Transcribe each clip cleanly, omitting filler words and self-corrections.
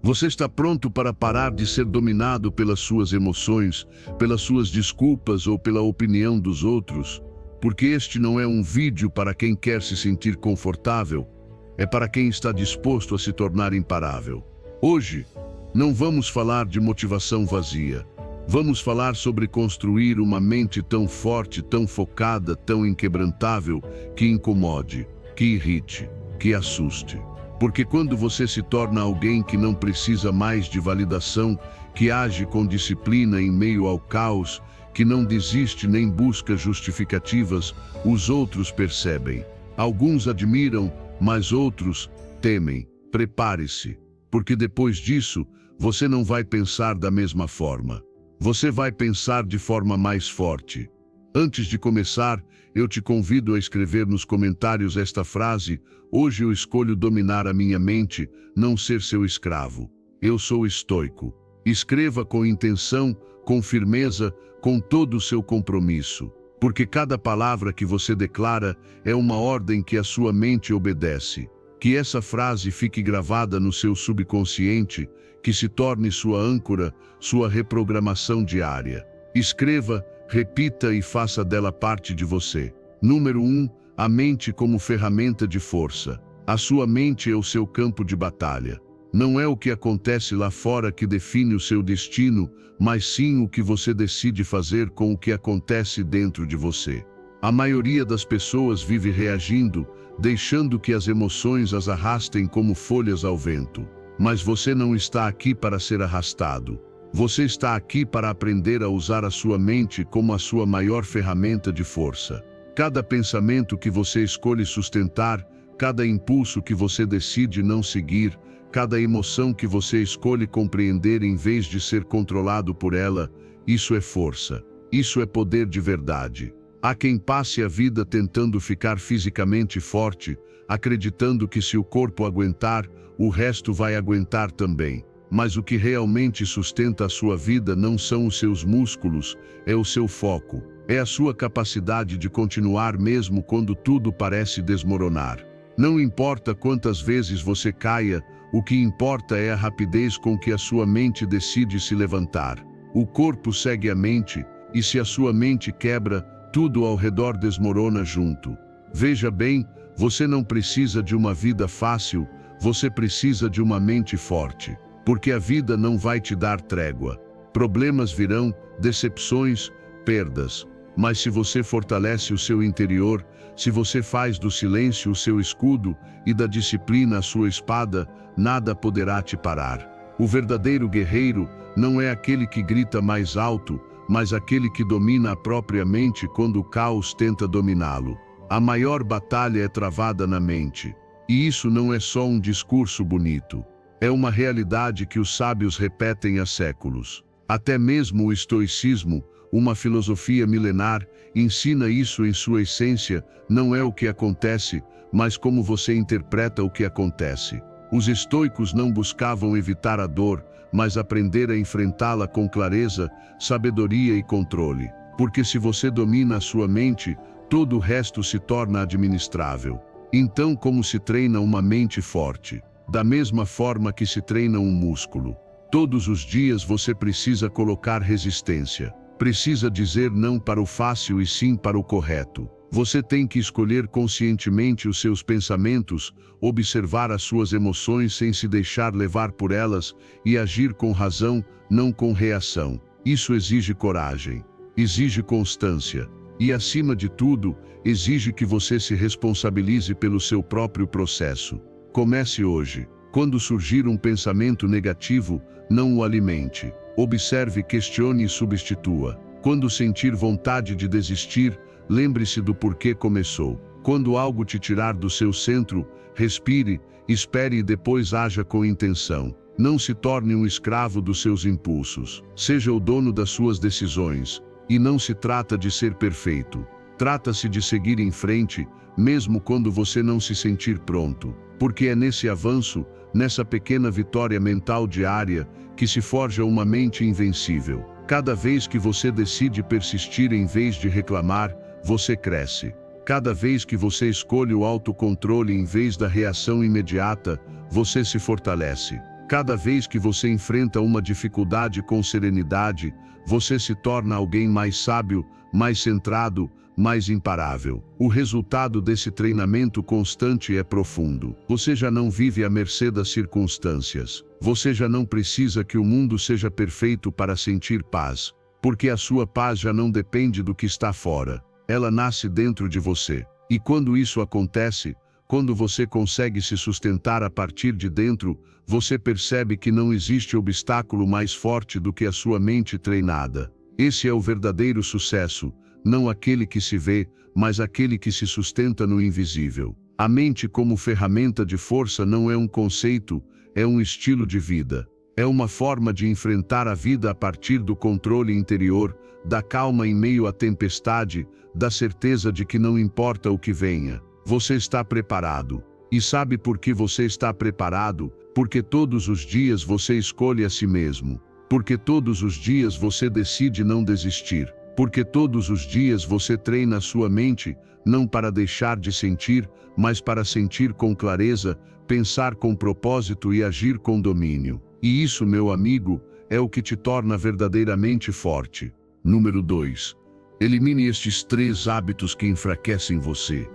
Você está pronto para parar de ser dominado pelas suas emoções, pelas suas desculpas ou pela opinião dos outros? Porque este não é um vídeo para quem quer se sentir confortável, é para quem está disposto a se tornar imparável. Hoje, não vamos falar de motivação vazia. Vamos falar sobre construir uma mente tão forte, tão focada, tão inquebrantável, que incomode, que irrite, que assuste. Porque quando você se torna alguém que não precisa mais de validação, que age com disciplina em meio ao caos, que não desiste nem busca justificativas, os outros percebem. Alguns admiram, mas outros temem. Prepare-se, porque depois disso, você não vai pensar da mesma forma. Você vai pensar de forma mais forte. Antes de começar, eu te convido a escrever nos comentários esta frase: hoje eu escolho dominar a minha mente, não ser seu escravo. Eu sou estoico. Escreva com intenção, com firmeza, com todo o seu compromisso. Porque cada palavra que você declara é uma ordem que a sua mente obedece. Que essa frase fique gravada no seu subconsciente, que se torne sua âncora, sua reprogramação diária. Escreva, repita e faça dela parte de você. Número 1. A mente como ferramenta de força. A sua mente é o seu campo de batalha. Não é o que acontece lá fora que define o seu destino, mas sim o que você decide fazer com o que acontece dentro de você. A maioria das pessoas vive reagindo, deixando que as emoções as arrastem como folhas ao vento. Mas você não está aqui para ser arrastado. Você está aqui para aprender a usar a sua mente como a sua maior ferramenta de força. Cada pensamento que você escolhe sustentar, cada impulso que você decide não seguir, cada emoção que você escolhe compreender em vez de ser controlado por ela, isso é força. Isso é poder de verdade. Há quem passe a vida tentando ficar fisicamente forte, acreditando que se o corpo aguentar, o resto vai aguentar também. Mas o que realmente sustenta a sua vida não são os seus músculos, é o seu foco. É a sua capacidade de continuar mesmo quando tudo parece desmoronar. Não importa quantas vezes você caia, o que importa é a rapidez com que a sua mente decide se levantar. O corpo segue a mente, e se a sua mente quebra, tudo ao redor desmorona junto. Veja bem, você não precisa de uma vida fácil, você precisa de uma mente forte. Porque a vida não vai te dar trégua. Problemas virão, decepções, perdas. Mas se você fortalece o seu interior, se você faz do silêncio o seu escudo e da disciplina a sua espada, nada poderá te parar. O verdadeiro guerreiro não é aquele que grita mais alto, mas aquele que domina a própria mente quando o caos tenta dominá-lo. A maior batalha é travada na mente. E isso não é só um discurso bonito. É uma realidade que os sábios repetem há séculos. Até mesmo o estoicismo, uma filosofia milenar, ensina isso em sua essência: não é o que acontece, mas como você interpreta o que acontece. Os estoicos não buscavam evitar a dor, mas aprender a enfrentá-la com clareza, sabedoria e controle. Porque se você domina a sua mente, todo o resto se torna administrável. Então, como se treina uma mente forte? Da mesma forma que se treina um músculo. Todos os dias você precisa colocar resistência. Precisa dizer não para o fácil e sim para o correto. Você tem que escolher conscientemente os seus pensamentos, observar as suas emoções sem se deixar levar por elas e agir com razão, não com reação. Isso exige coragem, exige constância e, acima de tudo, exige que você se responsabilize pelo seu próprio processo. Comece hoje. Quando surgir um pensamento negativo, não o alimente. Observe, questione e substitua. Quando sentir vontade de desistir, lembre-se do porquê começou. Quando algo te tirar do seu centro, respire, espere e depois haja com intenção. Não se torne um escravo dos seus impulsos. Seja o dono das suas decisões. E não se trata de ser perfeito. Trata-se de seguir em frente, mesmo quando você não se sentir pronto. Porque é nesse avanço, nessa pequena vitória mental diária, que se forja uma mente invencível. Cada vez que você decide persistir em vez de reclamar, você cresce. Cada vez que você escolhe o autocontrole em vez da reação imediata, você se fortalece. Cada vez que você enfrenta uma dificuldade com serenidade, você se torna alguém mais sábio, mais centrado, mais imparável. O resultado desse treinamento constante é profundo. Você já não vive à mercê das circunstâncias. Você já não precisa que o mundo seja perfeito para sentir paz, porque a sua paz já não depende do que está fora. Ela nasce dentro de você. E quando isso acontece, quando você consegue se sustentar a partir de dentro, você percebe que não existe obstáculo mais forte do que a sua mente treinada. Esse é o verdadeiro sucesso, não aquele que se vê, mas aquele que se sustenta no invisível. A mente como ferramenta de força não é um conceito, é um estilo de vida. É uma forma de enfrentar a vida a partir do controle interior, da calma em meio à tempestade, da certeza de que não importa o que venha, você está preparado. E sabe por que você está preparado? Porque todos os dias você escolhe a si mesmo. Porque todos os dias você decide não desistir. Porque todos os dias você treina a sua mente, não para deixar de sentir, mas para sentir com clareza, pensar com propósito e agir com domínio. E isso, meu amigo, é o que te torna verdadeiramente forte. Número 2. Elimine estes 3 hábitos que enfraquecem você.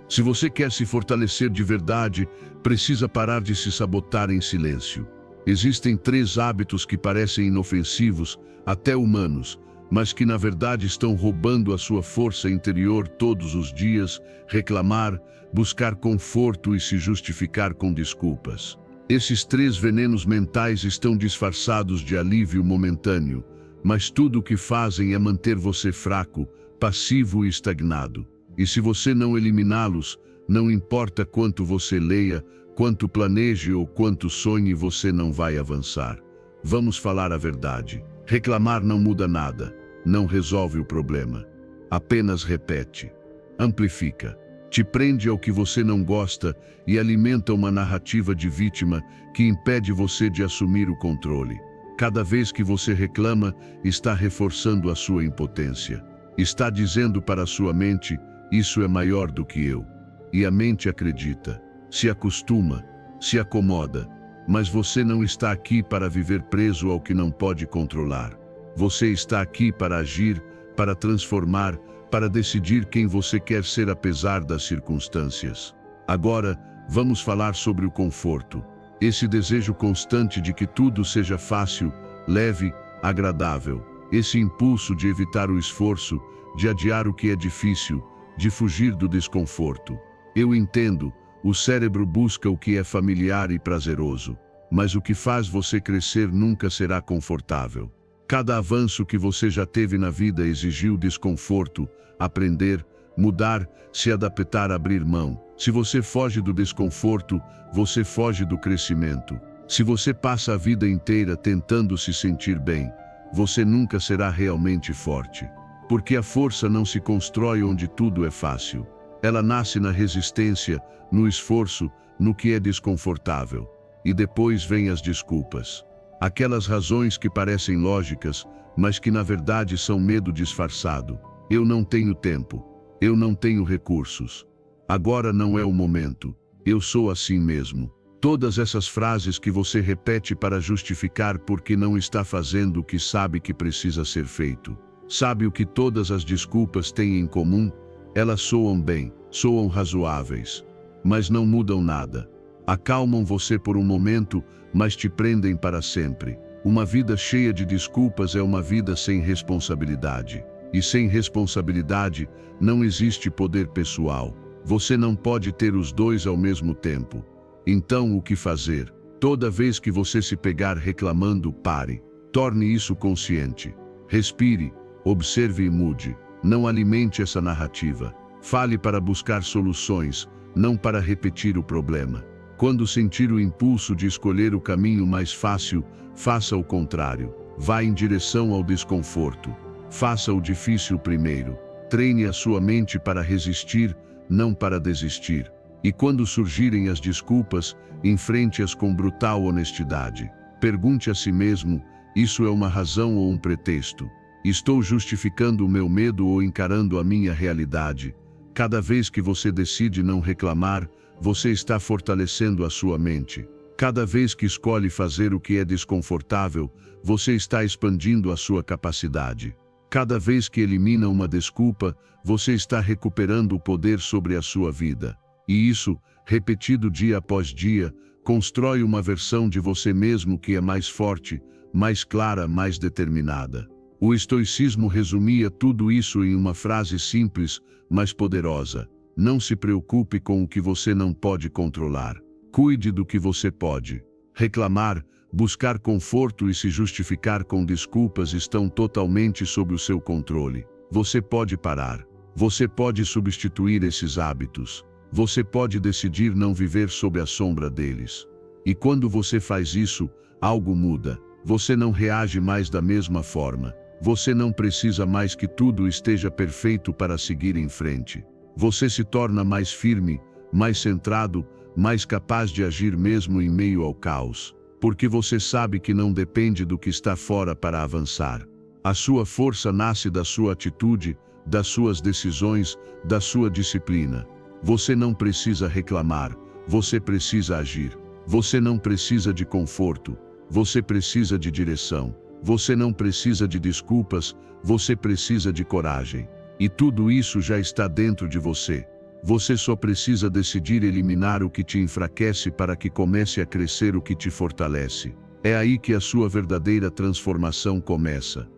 Se você quer se fortalecer de verdade, precisa parar de se sabotar em silêncio. Existem 3 hábitos que parecem inofensivos, até humanos, mas que na verdade estão roubando a sua força interior todos os dias: reclamar, buscar conforto e se justificar com desculpas. Esses 3 venenos mentais estão disfarçados de alívio momentâneo, mas tudo o que fazem é manter você fraco, passivo e estagnado. E se você não eliminá-los, não importa quanto você leia, quanto planeje ou quanto sonhe, você não vai avançar. Vamos falar a verdade. Reclamar não muda nada, não resolve o problema. Apenas repete, amplifica, te prende ao que você não gosta e alimenta uma narrativa de vítima que impede você de assumir o controle. Cada vez que você reclama, está reforçando a sua impotência. Está dizendo para a sua mente: isso é maior do que eu. E a mente acredita, se acostuma, se acomoda. Mas você não está aqui para viver preso ao que não pode controlar. Você está aqui para agir, para transformar, para decidir quem você quer ser apesar das circunstâncias. Agora, vamos falar sobre o conforto. Esse desejo constante de que tudo seja fácil, leve, agradável. Esse impulso de evitar o esforço, de adiar o que é difícil, de fugir do desconforto. Eu entendo, o cérebro busca o que é familiar e prazeroso, mas o que faz você crescer nunca será confortável. Cada avanço que você já teve na vida exigiu desconforto, aprender, mudar, se adaptar, abrir mão. Se você foge do desconforto, você foge do crescimento. Se você passa a vida inteira tentando se sentir bem, você nunca será realmente forte. Porque a força não se constrói onde tudo é fácil. Ela nasce na resistência, no esforço, no que é desconfortável. E depois vêm as desculpas. Aquelas razões que parecem lógicas, mas que na verdade são medo disfarçado. Eu não tenho tempo. Eu não tenho recursos. Agora não é o momento. Eu sou assim mesmo. Todas essas frases que você repete para justificar porque não está fazendo o que sabe que precisa ser feito. Sabe o que todas as desculpas têm em comum? Elas soam bem, soam razoáveis, mas não mudam nada. Acalmam você por um momento, mas te prendem para sempre. Uma vida cheia de desculpas é uma vida sem responsabilidade. E sem responsabilidade, não existe poder pessoal. Você não pode ter os dois ao mesmo tempo. Então, o que fazer? Toda vez que você se pegar reclamando, pare. Torne isso consciente. Respire, observe e mude. Não alimente essa narrativa. Fale para buscar soluções, não para repetir o problema. Quando sentir o impulso de escolher o caminho mais fácil, faça o contrário. Vá em direção ao desconforto. Faça o difícil primeiro. Treine a sua mente para resistir, não para desistir. E quando surgirem as desculpas, enfrente-as com brutal honestidade. Pergunte a si mesmo: isso é uma razão ou um pretexto? Estou justificando o meu medo ou encarando a minha realidade? Cada vez que você decide não reclamar, você está fortalecendo a sua mente. Cada vez que escolhe fazer o que é desconfortável, você está expandindo a sua capacidade. Cada vez que elimina uma desculpa, você está recuperando o poder sobre a sua vida. E isso, repetido dia após dia, constrói uma versão de você mesmo que é mais forte, mais clara, mais determinada. O estoicismo resumia tudo isso em uma frase simples, mas poderosa: não se preocupe com o que você não pode controlar. Cuide do que você pode. Reclamar, buscar conforto e se justificar com desculpas estão totalmente sob o seu controle. Você pode parar. Você pode substituir esses hábitos. Você pode decidir não viver sob a sombra deles. E quando você faz isso, algo muda. Você não reage mais da mesma forma. Você não precisa mais que tudo esteja perfeito para seguir em frente. Você se torna mais firme, mais centrado, mais capaz de agir mesmo em meio ao caos. Porque você sabe que não depende do que está fora para avançar. A sua força nasce da sua atitude, das suas decisões, da sua disciplina. Você não precisa reclamar, você precisa agir. Você não precisa de conforto, você precisa de direção. Você não precisa de desculpas, você precisa de coragem. E tudo isso já está dentro de você. Você só precisa decidir eliminar o que te enfraquece para que comece a crescer o que te fortalece. É aí que a sua verdadeira transformação começa.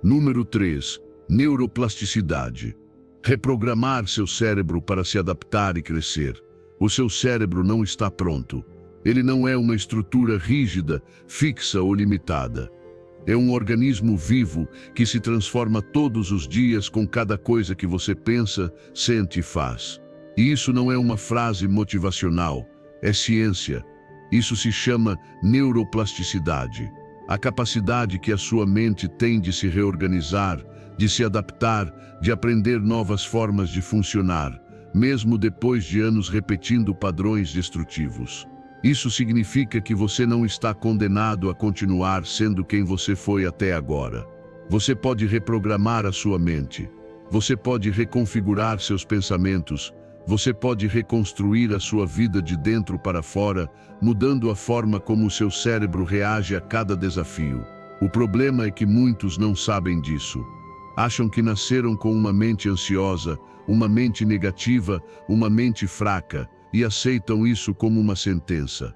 Número 3. Neuroplasticidade. Reprogramar seu cérebro para se adaptar e crescer. O seu cérebro não está pronto. Ele não é uma estrutura rígida, fixa ou limitada. É um organismo vivo que se transforma todos os dias com cada coisa que você pensa, sente e faz. E isso não é uma frase motivacional, é ciência. Isso se chama neuroplasticidade. A capacidade que a sua mente tem de se reorganizar, de se adaptar, de aprender novas formas de funcionar, mesmo depois de anos repetindo padrões destrutivos. Isso significa que você não está condenado a continuar sendo quem você foi até agora. Você pode reprogramar a sua mente. Você pode reconfigurar seus pensamentos. Você pode reconstruir a sua vida de dentro para fora, mudando a forma como o seu cérebro reage a cada desafio. O problema é que muitos não sabem disso. Acham que nasceram com uma mente ansiosa, uma mente negativa, uma mente fraca, e aceitam isso como uma sentença.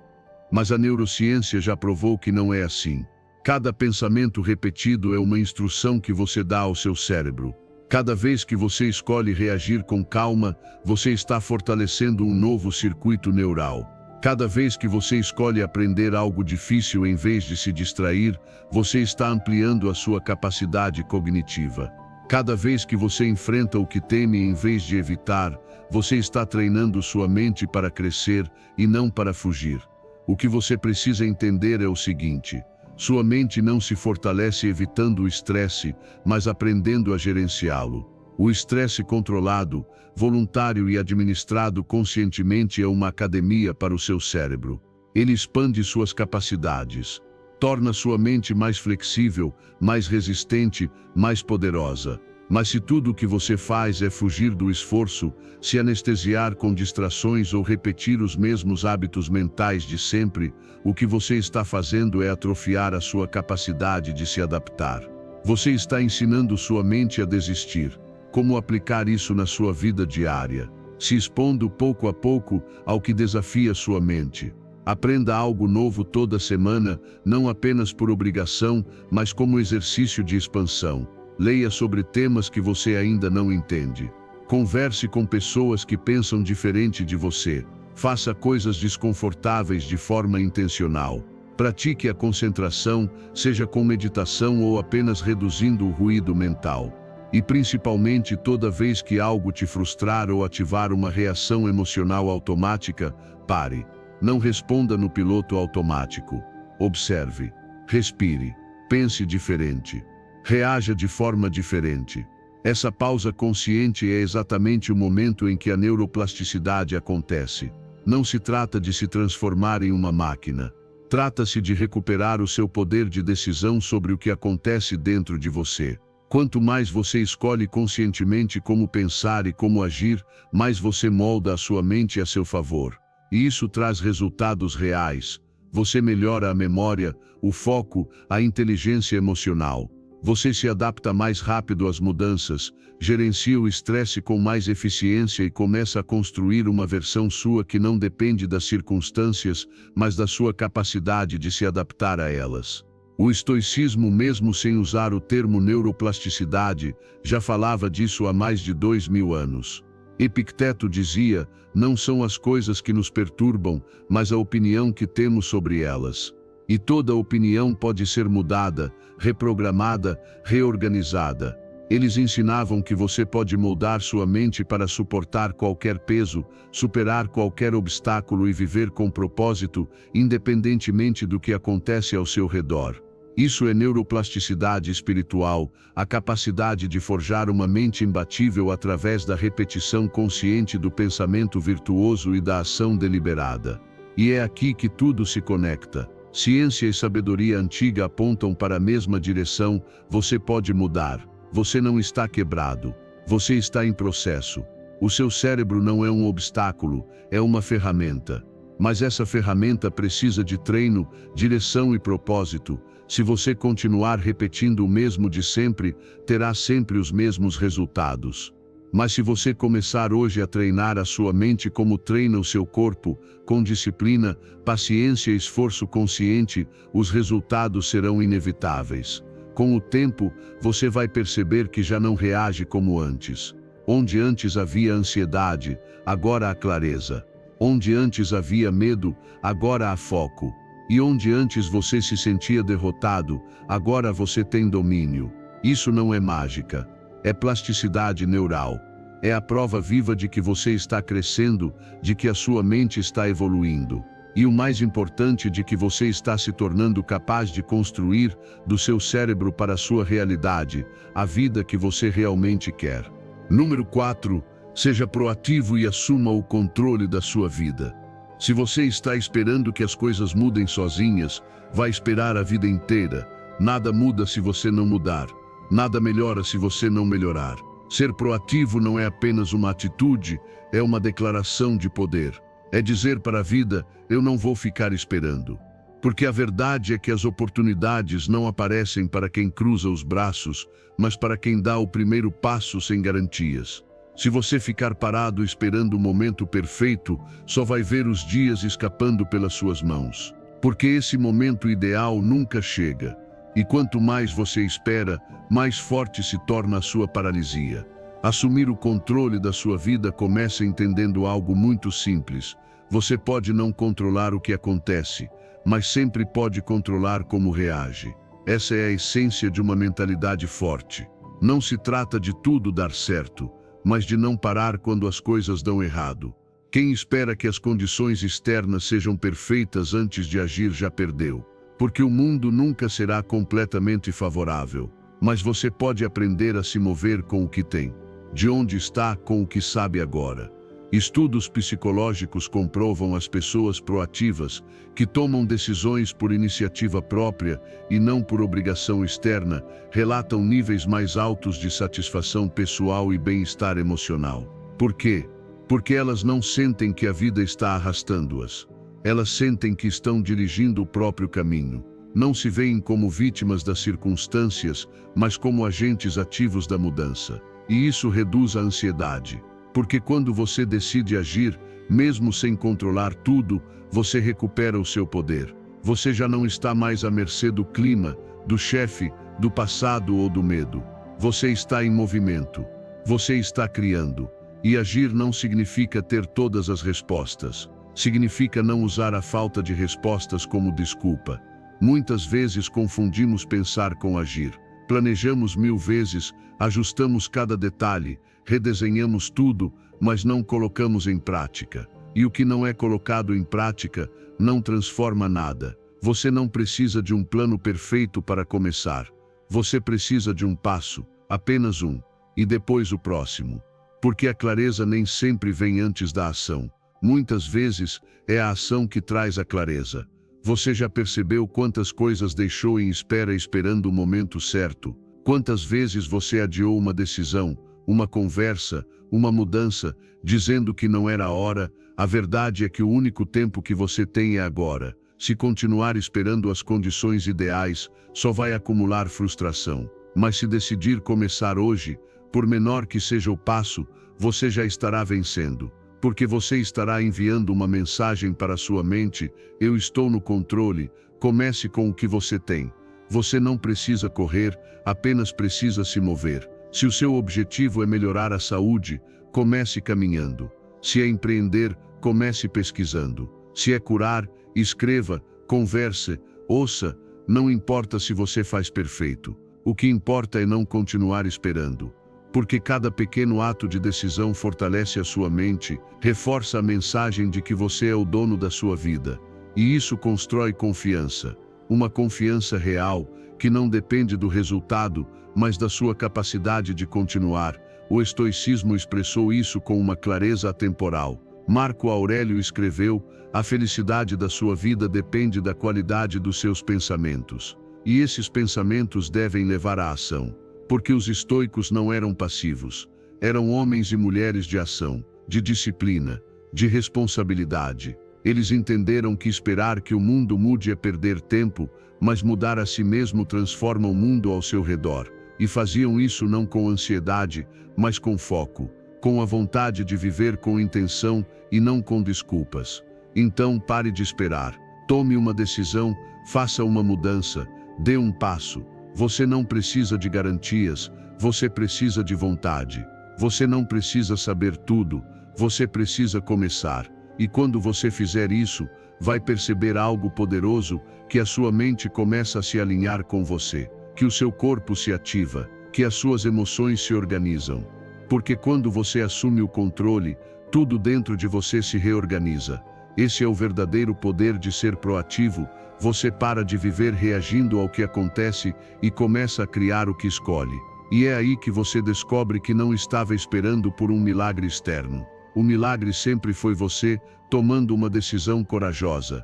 Mas a neurociência já provou que não é assim. Cada pensamento repetido é uma instrução que você dá ao seu cérebro. Cada vez que você escolhe reagir com calma, você está fortalecendo um novo circuito neural. Cada vez que você escolhe aprender algo difícil em vez de se distrair, você está ampliando a sua capacidade cognitiva. Cada vez que você enfrenta o que teme em vez de evitar, você está treinando sua mente para crescer e não para fugir. O que você precisa entender é o seguinte: sua mente não se fortalece evitando o estresse, mas aprendendo a gerenciá-lo. O estresse controlado, voluntário e administrado conscientemente é uma academia para o seu cérebro. Ele expande suas capacidades, torna sua mente mais flexível, mais resistente, mais poderosa. Mas se tudo o que você faz é fugir do esforço, se anestesiar com distrações ou repetir os mesmos hábitos mentais de sempre, o que você está fazendo é atrofiar a sua capacidade de se adaptar. Você está ensinando sua mente a desistir. Como aplicar isso na sua vida diária? Se expondo pouco a pouco ao que desafia sua mente. Aprenda algo novo toda semana, não apenas por obrigação, mas como exercício de expansão. Leia sobre temas que você ainda não entende. Converse com pessoas que pensam diferente de você. Faça coisas desconfortáveis de forma intencional. Pratique a concentração, seja com meditação ou apenas reduzindo o ruído mental. E principalmente toda vez que algo te frustrar ou ativar uma reação emocional automática, pare. Não responda no piloto automático. Observe. Respire. Pense diferente. Reaja de forma diferente. Essa pausa consciente é exatamente o momento em que a neuroplasticidade acontece. Não se trata de se transformar em uma máquina. Trata-se de recuperar o seu poder de decisão sobre o que acontece dentro de você. Quanto mais você escolhe conscientemente como pensar e como agir, mais você molda a sua mente a seu favor. E isso traz resultados reais. Você melhora a memória, o foco, a inteligência emocional. Você se adapta mais rápido às mudanças, gerencia o estresse com mais eficiência e começa a construir uma versão sua que não depende das circunstâncias, mas da sua capacidade de se adaptar a elas. O estoicismo, mesmo sem usar o termo neuroplasticidade, já falava disso há mais de 2000 anos. Epicteto dizia: não são as coisas que nos perturbam, mas a opinião que temos sobre elas. E toda opinião pode ser mudada, reprogramada, reorganizada. Eles ensinavam que você pode moldar sua mente para suportar qualquer peso, superar qualquer obstáculo e viver com propósito, independentemente do que acontece ao seu redor. Isso é neuroplasticidade espiritual, a capacidade de forjar uma mente imbatível através da repetição consciente do pensamento virtuoso e da ação deliberada. E é aqui que tudo se conecta. Ciência e sabedoria antiga apontam para a mesma direção. Você pode mudar. Você não está quebrado. Você está em processo. O seu cérebro não é um obstáculo, é uma ferramenta. Mas essa ferramenta precisa de treino, direção e propósito. Se você continuar repetindo o mesmo de sempre, terá sempre os mesmos resultados. Mas se você começar hoje a treinar a sua mente como treina o seu corpo, com disciplina, paciência e esforço consciente, os resultados serão inevitáveis. Com o tempo, você vai perceber que já não reage como antes. Onde antes havia ansiedade, agora há clareza. Onde antes havia medo, agora há foco. E onde antes você se sentia derrotado, agora você tem domínio. Isso não é mágica. É plasticidade neural. É a prova viva de que você está crescendo, de que a sua mente está evoluindo. E o mais importante, de que você está se tornando capaz de construir do seu cérebro para a sua realidade, a vida que você realmente quer. Número 4. Seja proativo e assuma o controle da sua vida. Se você está esperando que as coisas mudem sozinhas, vai esperar a vida inteira. Nada muda se você não mudar. Nada melhora se você não melhorar. Ser proativo não é apenas uma atitude, é uma declaração de poder. É dizer para a vida: eu não vou ficar esperando. Porque a verdade é que as oportunidades não aparecem para quem cruza os braços, mas para quem dá o primeiro passo sem garantias. Se você ficar parado esperando o momento perfeito, só vai ver os dias escapando pelas suas mãos. Porque esse momento ideal nunca chega. E quanto mais você espera, mais forte se torna a sua paralisia. Assumir o controle da sua vida começa entendendo algo muito simples. Você pode não controlar o que acontece, mas sempre pode controlar como reage. Essa é a essência de uma mentalidade forte. Não se trata de tudo dar certo, mas de não parar quando as coisas dão errado. Quem espera que as condições externas sejam perfeitas antes de agir já perdeu. Porque o mundo nunca será completamente favorável, mas você pode aprender a se mover com o que tem. De onde está, com o que sabe agora. Estudos psicológicos comprovam as pessoas proativas, que tomam decisões por iniciativa própria e não por obrigação externa, relatam níveis mais altos de satisfação pessoal e bem-estar emocional. Por quê? Porque elas não sentem que a vida está arrastando-as. Elas sentem que estão dirigindo o próprio caminho. Não se veem como vítimas das circunstâncias, mas como agentes ativos da mudança. E isso reduz a ansiedade. Porque quando você decide agir, mesmo sem controlar tudo, você recupera o seu poder. Você já não está mais à mercê do clima, do chefe, do passado ou do medo. Você está em movimento. Você está criando. E agir não significa ter todas as respostas. Significa não usar a falta de respostas como desculpa. Muitas vezes confundimos pensar com agir. Planejamos 1000 vezes, ajustamos cada detalhe, redesenhamos tudo, mas não colocamos em prática. E o que não é colocado em prática não transforma nada. Você não precisa de um plano perfeito para começar. Você precisa de um passo, apenas um, e depois o próximo. Porque a clareza nem sempre vem antes da ação. Muitas vezes, é a ação que traz a clareza. Você já percebeu quantas coisas deixou em espera esperando o momento certo? Quantas vezes você adiou uma decisão, uma conversa, uma mudança, dizendo que não era a hora? A verdade é que o único tempo que você tem é agora. Se continuar esperando as condições ideais, só vai acumular frustração. Mas se decidir começar hoje, por menor que seja o passo, você já estará vencendo. Porque você estará enviando uma mensagem para a sua mente: eu estou no controle, comece com o que você tem. Você não precisa correr, apenas precisa se mover. Se o seu objetivo é melhorar a saúde, comece caminhando. Se é empreender, comece pesquisando. Se é curar, escreva, converse, ouça. Não importa se você faz perfeito. O que importa é não continuar esperando. Porque cada pequeno ato de decisão fortalece a sua mente, reforça a mensagem de que você é o dono da sua vida. E isso constrói confiança. Uma confiança real, que não depende do resultado, mas da sua capacidade de continuar. O estoicismo expressou isso com uma clareza atemporal. Marco Aurélio escreveu: a felicidade da sua vida depende da qualidade dos seus pensamentos. E esses pensamentos devem levar à ação. Porque os estoicos não eram passivos. Eram homens e mulheres de ação, de disciplina, de responsabilidade. Eles entenderam que esperar que o mundo mude é perder tempo, mas mudar a si mesmo transforma o mundo ao seu redor. E faziam isso não com ansiedade, mas com foco, com a vontade de viver com intenção e não com desculpas. Então pare de esperar, tome uma decisão, faça uma mudança, dê um passo. Você não precisa de garantias, você precisa de vontade. Você não precisa saber tudo, você precisa começar. E quando você fizer isso, vai perceber algo poderoso, que a sua mente começa a se alinhar com você, que o seu corpo se ativa, que as suas emoções se organizam. Porque quando você assume o controle, tudo dentro de você se reorganiza. Esse é o verdadeiro poder de ser proativo. Você para de viver reagindo ao que acontece e começa a criar o que escolhe. E é aí que você descobre que não estava esperando por um milagre externo. O milagre sempre foi você, tomando uma decisão corajosa.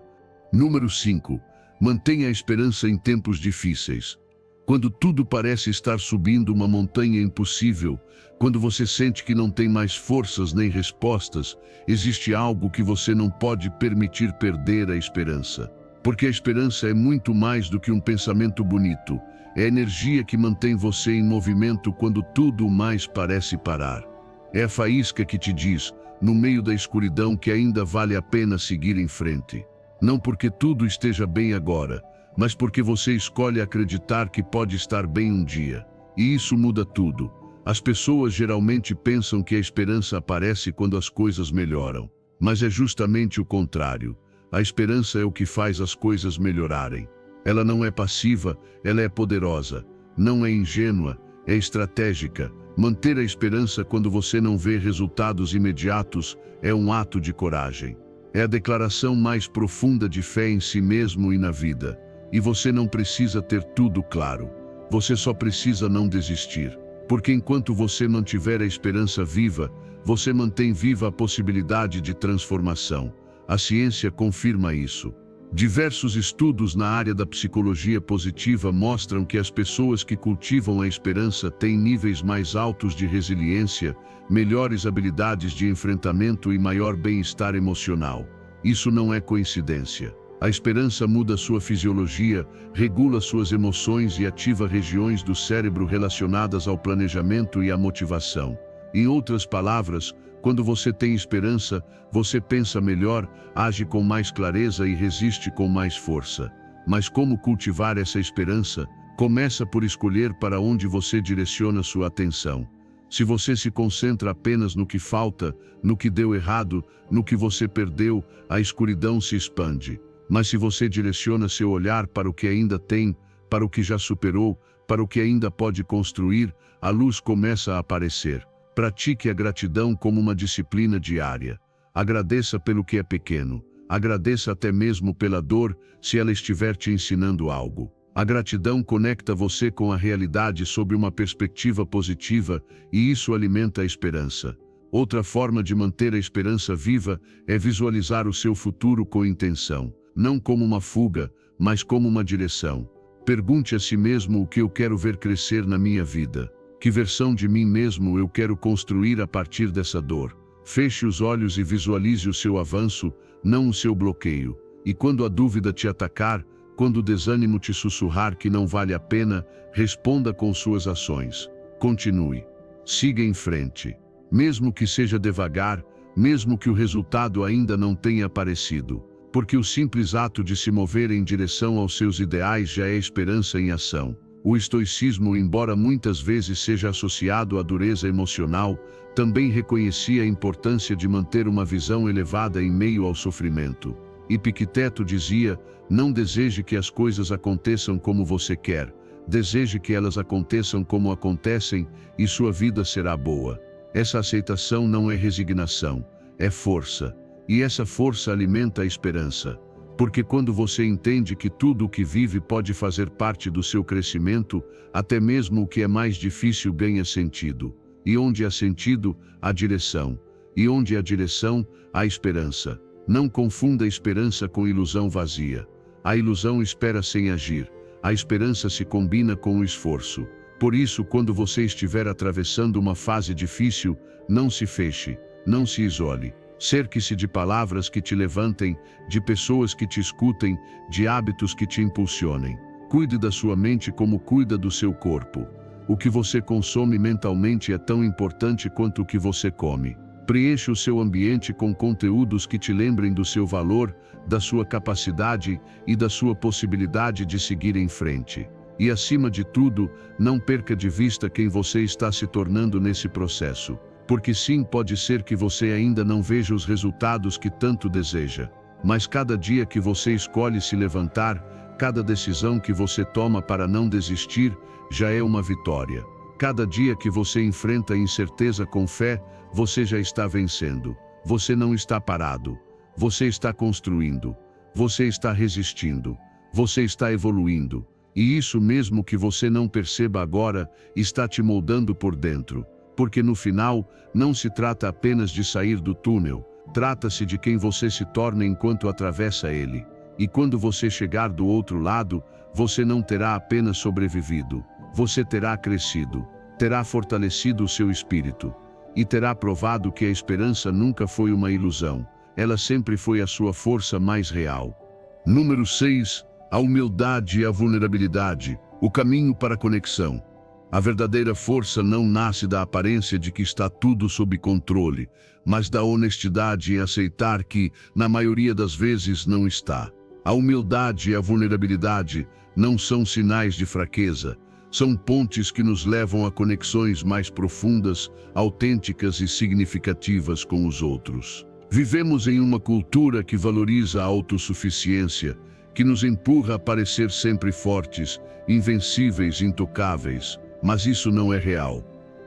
Número 5. Mantenha a esperança em tempos difíceis. Quando tudo parece estar subindo uma montanha impossível, quando você sente que não tem mais forças nem respostas, existe algo que você não pode permitir perder: a esperança. Porque a esperança é muito mais do que um pensamento bonito. É a energia que mantém você em movimento quando tudo mais parece parar. É a faísca que te diz, no meio da escuridão, que ainda vale a pena seguir em frente. Não porque tudo esteja bem agora, mas porque você escolhe acreditar que pode estar bem um dia. E isso muda tudo. As pessoas geralmente pensam que a esperança aparece quando as coisas melhoram. Mas é justamente o contrário. A esperança é o que faz as coisas melhorarem. Ela não é passiva, ela é poderosa. Não é ingênua, é estratégica. Manter a esperança quando você não vê resultados imediatos é um ato de coragem. É a declaração mais profunda de fé em si mesmo e na vida. E você não precisa ter tudo claro. Você só precisa não desistir. Porque enquanto você mantiver a esperança viva, você mantém viva a possibilidade de transformação. A ciência confirma isso. Diversos estudos na área da psicologia positiva mostram que as pessoas que cultivam a esperança têm níveis mais altos de resiliência, melhores habilidades de enfrentamento e maior bem-estar emocional. Isso não é coincidência. A esperança muda sua fisiologia, regula suas emoções e ativa regiões do cérebro relacionadas ao planejamento e à motivação. Em outras palavras, quando você tem esperança, você pensa melhor, age com mais clareza e resiste com mais força. Mas como cultivar essa esperança? Começa por escolher para onde você direciona sua atenção. Se você se concentra apenas no que falta, no que deu errado, no que você perdeu, a escuridão se expande. Mas se você direciona seu olhar para o que ainda tem, para o que já superou, para o que ainda pode construir, a luz começa a aparecer. Pratique a gratidão como uma disciplina diária. Agradeça pelo que é pequeno. Agradeça até mesmo pela dor, se ela estiver te ensinando algo. A gratidão conecta você com a realidade sob uma perspectiva positiva, e isso alimenta a esperança. Outra forma de manter a esperança viva é visualizar o seu futuro com intenção. Não como uma fuga, mas como uma direção. Pergunte a si mesmo: o que eu quero ver crescer na minha vida? Que versão de mim mesmo eu quero construir a partir dessa dor? Feche os olhos e visualize o seu avanço, não o seu bloqueio. E quando a dúvida te atacar, quando o desânimo te sussurrar que não vale a pena, responda com suas ações. Continue. Siga em frente. Mesmo que seja devagar, mesmo que o resultado ainda não tenha aparecido. Porque o simples ato de se mover em direção aos seus ideais já é esperança em ação. O estoicismo, embora muitas vezes seja associado à dureza emocional, também reconhecia a importância de manter uma visão elevada em meio ao sofrimento. Epicteto dizia: não deseje que as coisas aconteçam como você quer, deseje que elas aconteçam como acontecem e sua vida será boa. Essa aceitação não é resignação, é força. E essa força alimenta a esperança. Porque quando você entende que tudo o que vive pode fazer parte do seu crescimento, até mesmo o que é mais difícil ganha sentido. E onde há sentido, há direção. E onde há direção, há esperança. Não confunda esperança com ilusão vazia. A ilusão espera sem agir. A esperança se combina com o esforço. Por isso, quando você estiver atravessando uma fase difícil, não se feche, não se isole. Cerque-se de palavras que te levantem, de pessoas que te escutem, de hábitos que te impulsionem. Cuide da sua mente como cuida do seu corpo. O que você consome mentalmente é tão importante quanto o que você come. Preencha o seu ambiente com conteúdos que te lembrem do seu valor, da sua capacidade e da sua possibilidade de seguir em frente. E acima de tudo, não perca de vista quem você está se tornando nesse processo. Porque sim, pode ser que você ainda não veja os resultados que tanto deseja. Mas cada dia que você escolhe se levantar, cada decisão que você toma para não desistir, já é uma vitória. Cada dia que você enfrenta a incerteza com fé, você já está vencendo. Você não está parado. Você está construindo. Você está resistindo. Você está evoluindo. E isso, mesmo que você não perceba agora, está te moldando por dentro. Porque no final, não se trata apenas de sair do túnel, trata-se de quem você se torna enquanto atravessa ele. E quando você chegar do outro lado, você não terá apenas sobrevivido, você terá crescido, terá fortalecido o seu espírito, e terá provado que a esperança nunca foi uma ilusão, ela sempre foi a sua força mais real. Número 6. A humildade e a vulnerabilidade, o caminho para a conexão. A verdadeira força não nasce da aparência de que está tudo sob controle, mas da honestidade em aceitar que, na maioria das vezes, não está. A humildade e a vulnerabilidade não são sinais de fraqueza, são pontes que nos levam a conexões mais profundas, autênticas e significativas com os outros. Vivemos em uma cultura que valoriza a autossuficiência, que nos empurra a parecer sempre fortes, invencíveis, intocáveis. Mas isso não é real.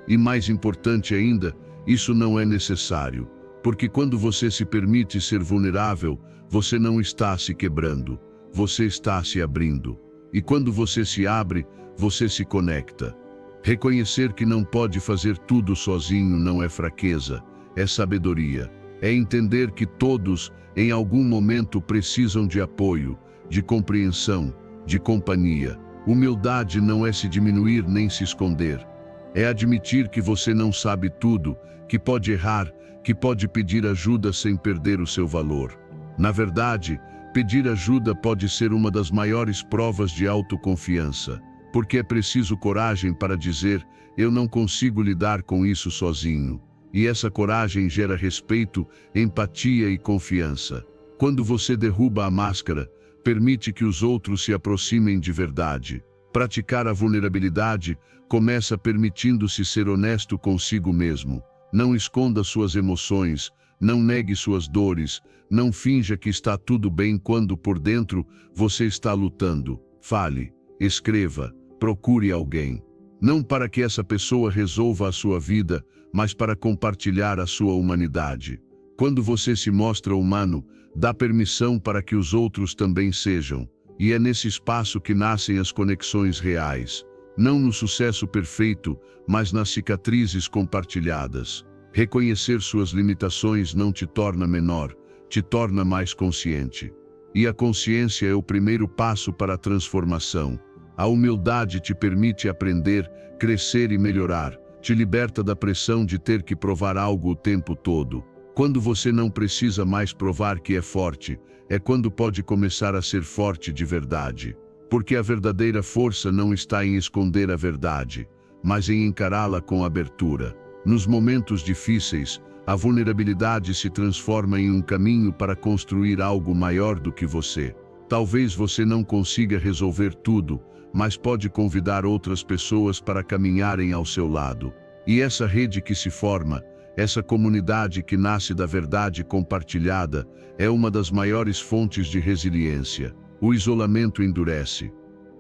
E mais importante ainda, isso não é necessário. Porque quando você se permite ser vulnerável, você não está se quebrando, você está se abrindo. E quando você se abre, você se conecta. Reconhecer que não pode fazer tudo sozinho não é fraqueza, é sabedoria. É entender que todos, em algum momento, precisam de apoio, de compreensão, de companhia. Humildade não é se diminuir nem se esconder. É admitir que você não sabe tudo, que pode errar, que pode pedir ajuda sem perder o seu valor. Na verdade, pedir ajuda pode ser uma das maiores provas de autoconfiança, porque é preciso coragem para dizer: eu não consigo lidar com isso sozinho. E essa coragem gera respeito, empatia e confiança. Quando você derruba a máscara, permite que os outros se aproximem de verdade. Praticar a vulnerabilidade começa permitindo-se ser honesto consigo mesmo. Não esconda suas emoções, não negue suas dores, não finja que está tudo bem quando por dentro você está lutando. Fale, escreva, procure alguém. Não para que essa pessoa resolva a sua vida, mas para compartilhar a sua humanidade. Quando você se mostra humano, dá permissão para que os outros também sejam. E é nesse espaço que nascem as conexões reais. Não no sucesso perfeito, mas nas cicatrizes compartilhadas. Reconhecer suas limitações não te torna menor, te torna mais consciente. E a consciência é o primeiro passo para a transformação. A humildade te permite aprender, crescer e melhorar. Te liberta da pressão de ter que provar algo o tempo todo. Quando você não precisa mais provar que é forte, é quando pode começar a ser forte de verdade. Porque a verdadeira força não está em esconder a verdade, mas em encará-la com abertura. Nos momentos difíceis, a vulnerabilidade se transforma em um caminho para construir algo maior do que você. Talvez você não consiga resolver tudo, mas pode convidar outras pessoas para caminharem ao seu lado. E essa rede que se forma, essa comunidade que nasce da verdade compartilhada, é uma das maiores fontes de resiliência. O isolamento endurece.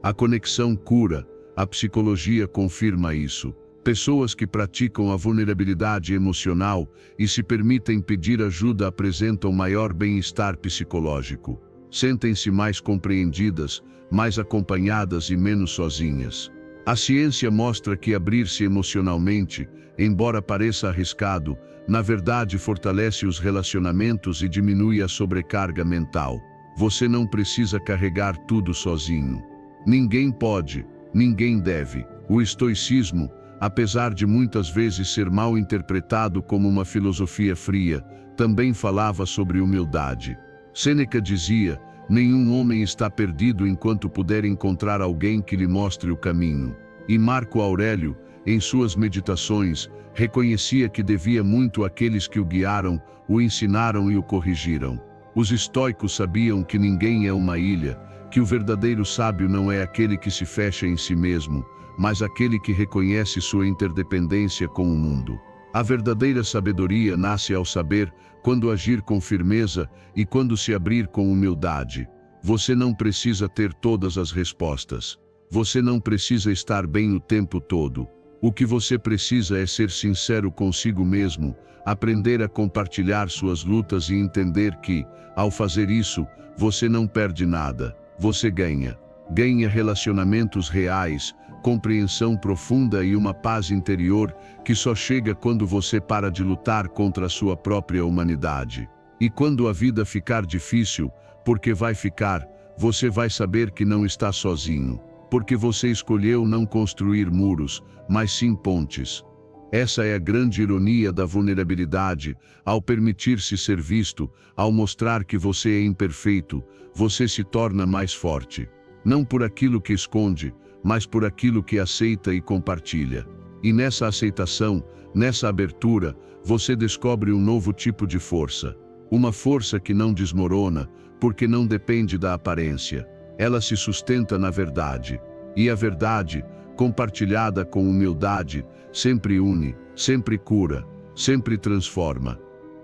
A conexão cura, a psicologia confirma isso. Pessoas que praticam a vulnerabilidade emocional e se permitem pedir ajuda apresentam maior bem-estar psicológico. Sentem-se mais compreendidas, mais acompanhadas e menos sozinhas. A ciência mostra que abrir-se emocionalmente, embora pareça arriscado, na verdade fortalece os relacionamentos e diminui a sobrecarga mental. Você não precisa carregar tudo sozinho. Ninguém pode, ninguém deve. O estoicismo, apesar de muitas vezes ser mal interpretado como uma filosofia fria, também falava sobre humildade. Sêneca dizia: nenhum homem está perdido enquanto puder encontrar alguém que lhe mostre o caminho. E Marco Aurélio, em suas meditações, reconhecia que devia muito àqueles que o guiaram, o ensinaram e o corrigiram. Os estoicos sabiam que ninguém é uma ilha, que o verdadeiro sábio não é aquele que se fecha em si mesmo, mas aquele que reconhece sua interdependência com o mundo. A verdadeira sabedoria nasce ao saber quando agir com firmeza e quando se abrir com humildade. Você não precisa ter todas as respostas. Você não precisa estar bem o tempo todo. O que você precisa é ser sincero consigo mesmo, aprender a compartilhar suas lutas e entender que, ao fazer isso, você não perde nada, você ganha. Ganha relacionamentos reais, compreensão profunda e uma paz interior que só chega quando você para de lutar contra a sua própria humanidade. E quando a vida ficar difícil, porque vai ficar, você vai saber que não está sozinho, porque você escolheu não construir muros, mas sim pontes. Essa é a grande ironia da vulnerabilidade. Ao permitir-se ser visto, ao mostrar que você é imperfeito, você se torna mais forte. Não por aquilo que esconde, mas por aquilo que aceita e compartilha. E nessa aceitação, nessa abertura, você descobre um novo tipo de força. Uma força que não desmorona, porque não depende da aparência. Ela se sustenta na verdade. E a verdade, compartilhada com humildade, sempre une, sempre cura, sempre transforma.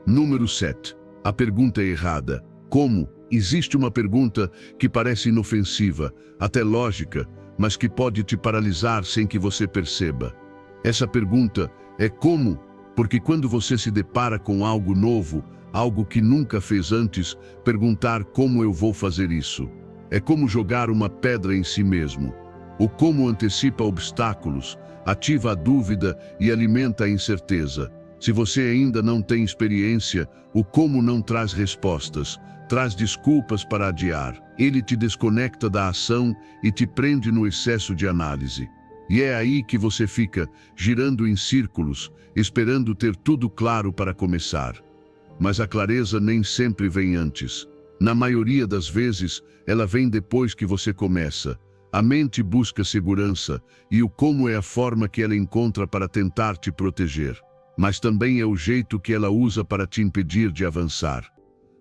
Número 7. A pergunta errada. Como? Existe uma pergunta que parece inofensiva, até lógica, mas que pode te paralisar sem que você perceba. Essa pergunta é como? Porque quando você se depara com algo novo, algo que nunca fez antes, perguntar como eu vou fazer isso. É como jogar uma pedra em si mesmo. O como antecipa obstáculos, ativa a dúvida e alimenta a incerteza. Se você ainda não tem experiência, o como não traz respostas, traz desculpas para adiar. Ele te desconecta da ação e te prende no excesso de análise. E é aí que você fica, girando em círculos, esperando ter tudo claro para começar. Mas a clareza nem sempre vem antes. Na maioria das vezes, ela vem depois que você começa. A mente busca segurança, e o como é a forma que ela encontra para tentar te proteger. Mas também é o jeito que ela usa para te impedir de avançar.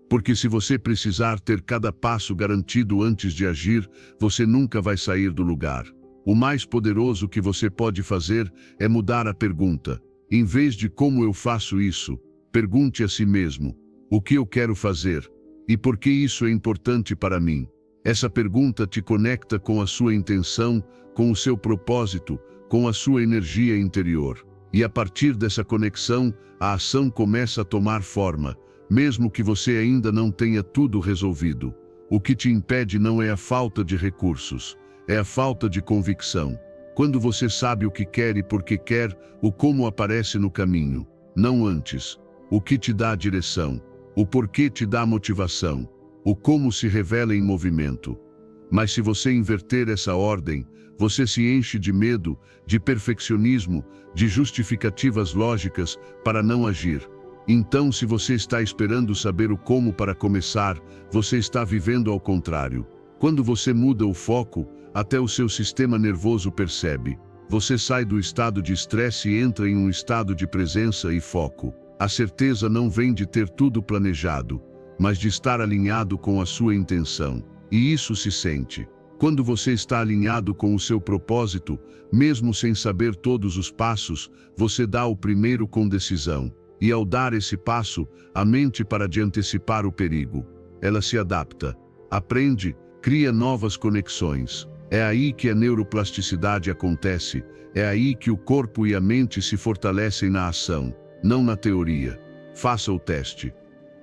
Porque se você precisar ter cada passo garantido antes de agir, você nunca vai sair do lugar. O mais poderoso que você pode fazer é mudar a pergunta. Em vez de como eu faço isso, pergunte a si mesmo: o que eu quero fazer? E por que isso é importante para mim? Essa pergunta te conecta com a sua intenção, com o seu propósito, com a sua energia interior. E a partir dessa conexão, a ação começa a tomar forma, mesmo que você ainda não tenha tudo resolvido. O que te impede não é a falta de recursos, é a falta de convicção. Quando você sabe o que quer e por que quer, o como aparece no caminho, não antes. O que te dá a direção, o porquê te dá a motivação, o como se revela em movimento. Mas se você inverter essa ordem, você se enche de medo, de perfeccionismo, de justificativas lógicas para não agir. Então, se você está esperando saber o como para começar, você está vivendo ao contrário. Quando você muda o foco, até o seu sistema nervoso percebe. Você sai do estado de estresse e entra em um estado de presença e foco. A certeza não vem de ter tudo planejado, mas de estar alinhado com a sua intenção. E isso se sente. Quando você está alinhado com o seu propósito, mesmo sem saber todos os passos, você dá o primeiro com decisão. E ao dar esse passo, a mente para de antecipar o perigo. Ela se adapta, aprende, cria novas conexões. É aí que a neuroplasticidade acontece, é aí que o corpo e a mente se fortalecem na ação, não na teoria. Faça o teste.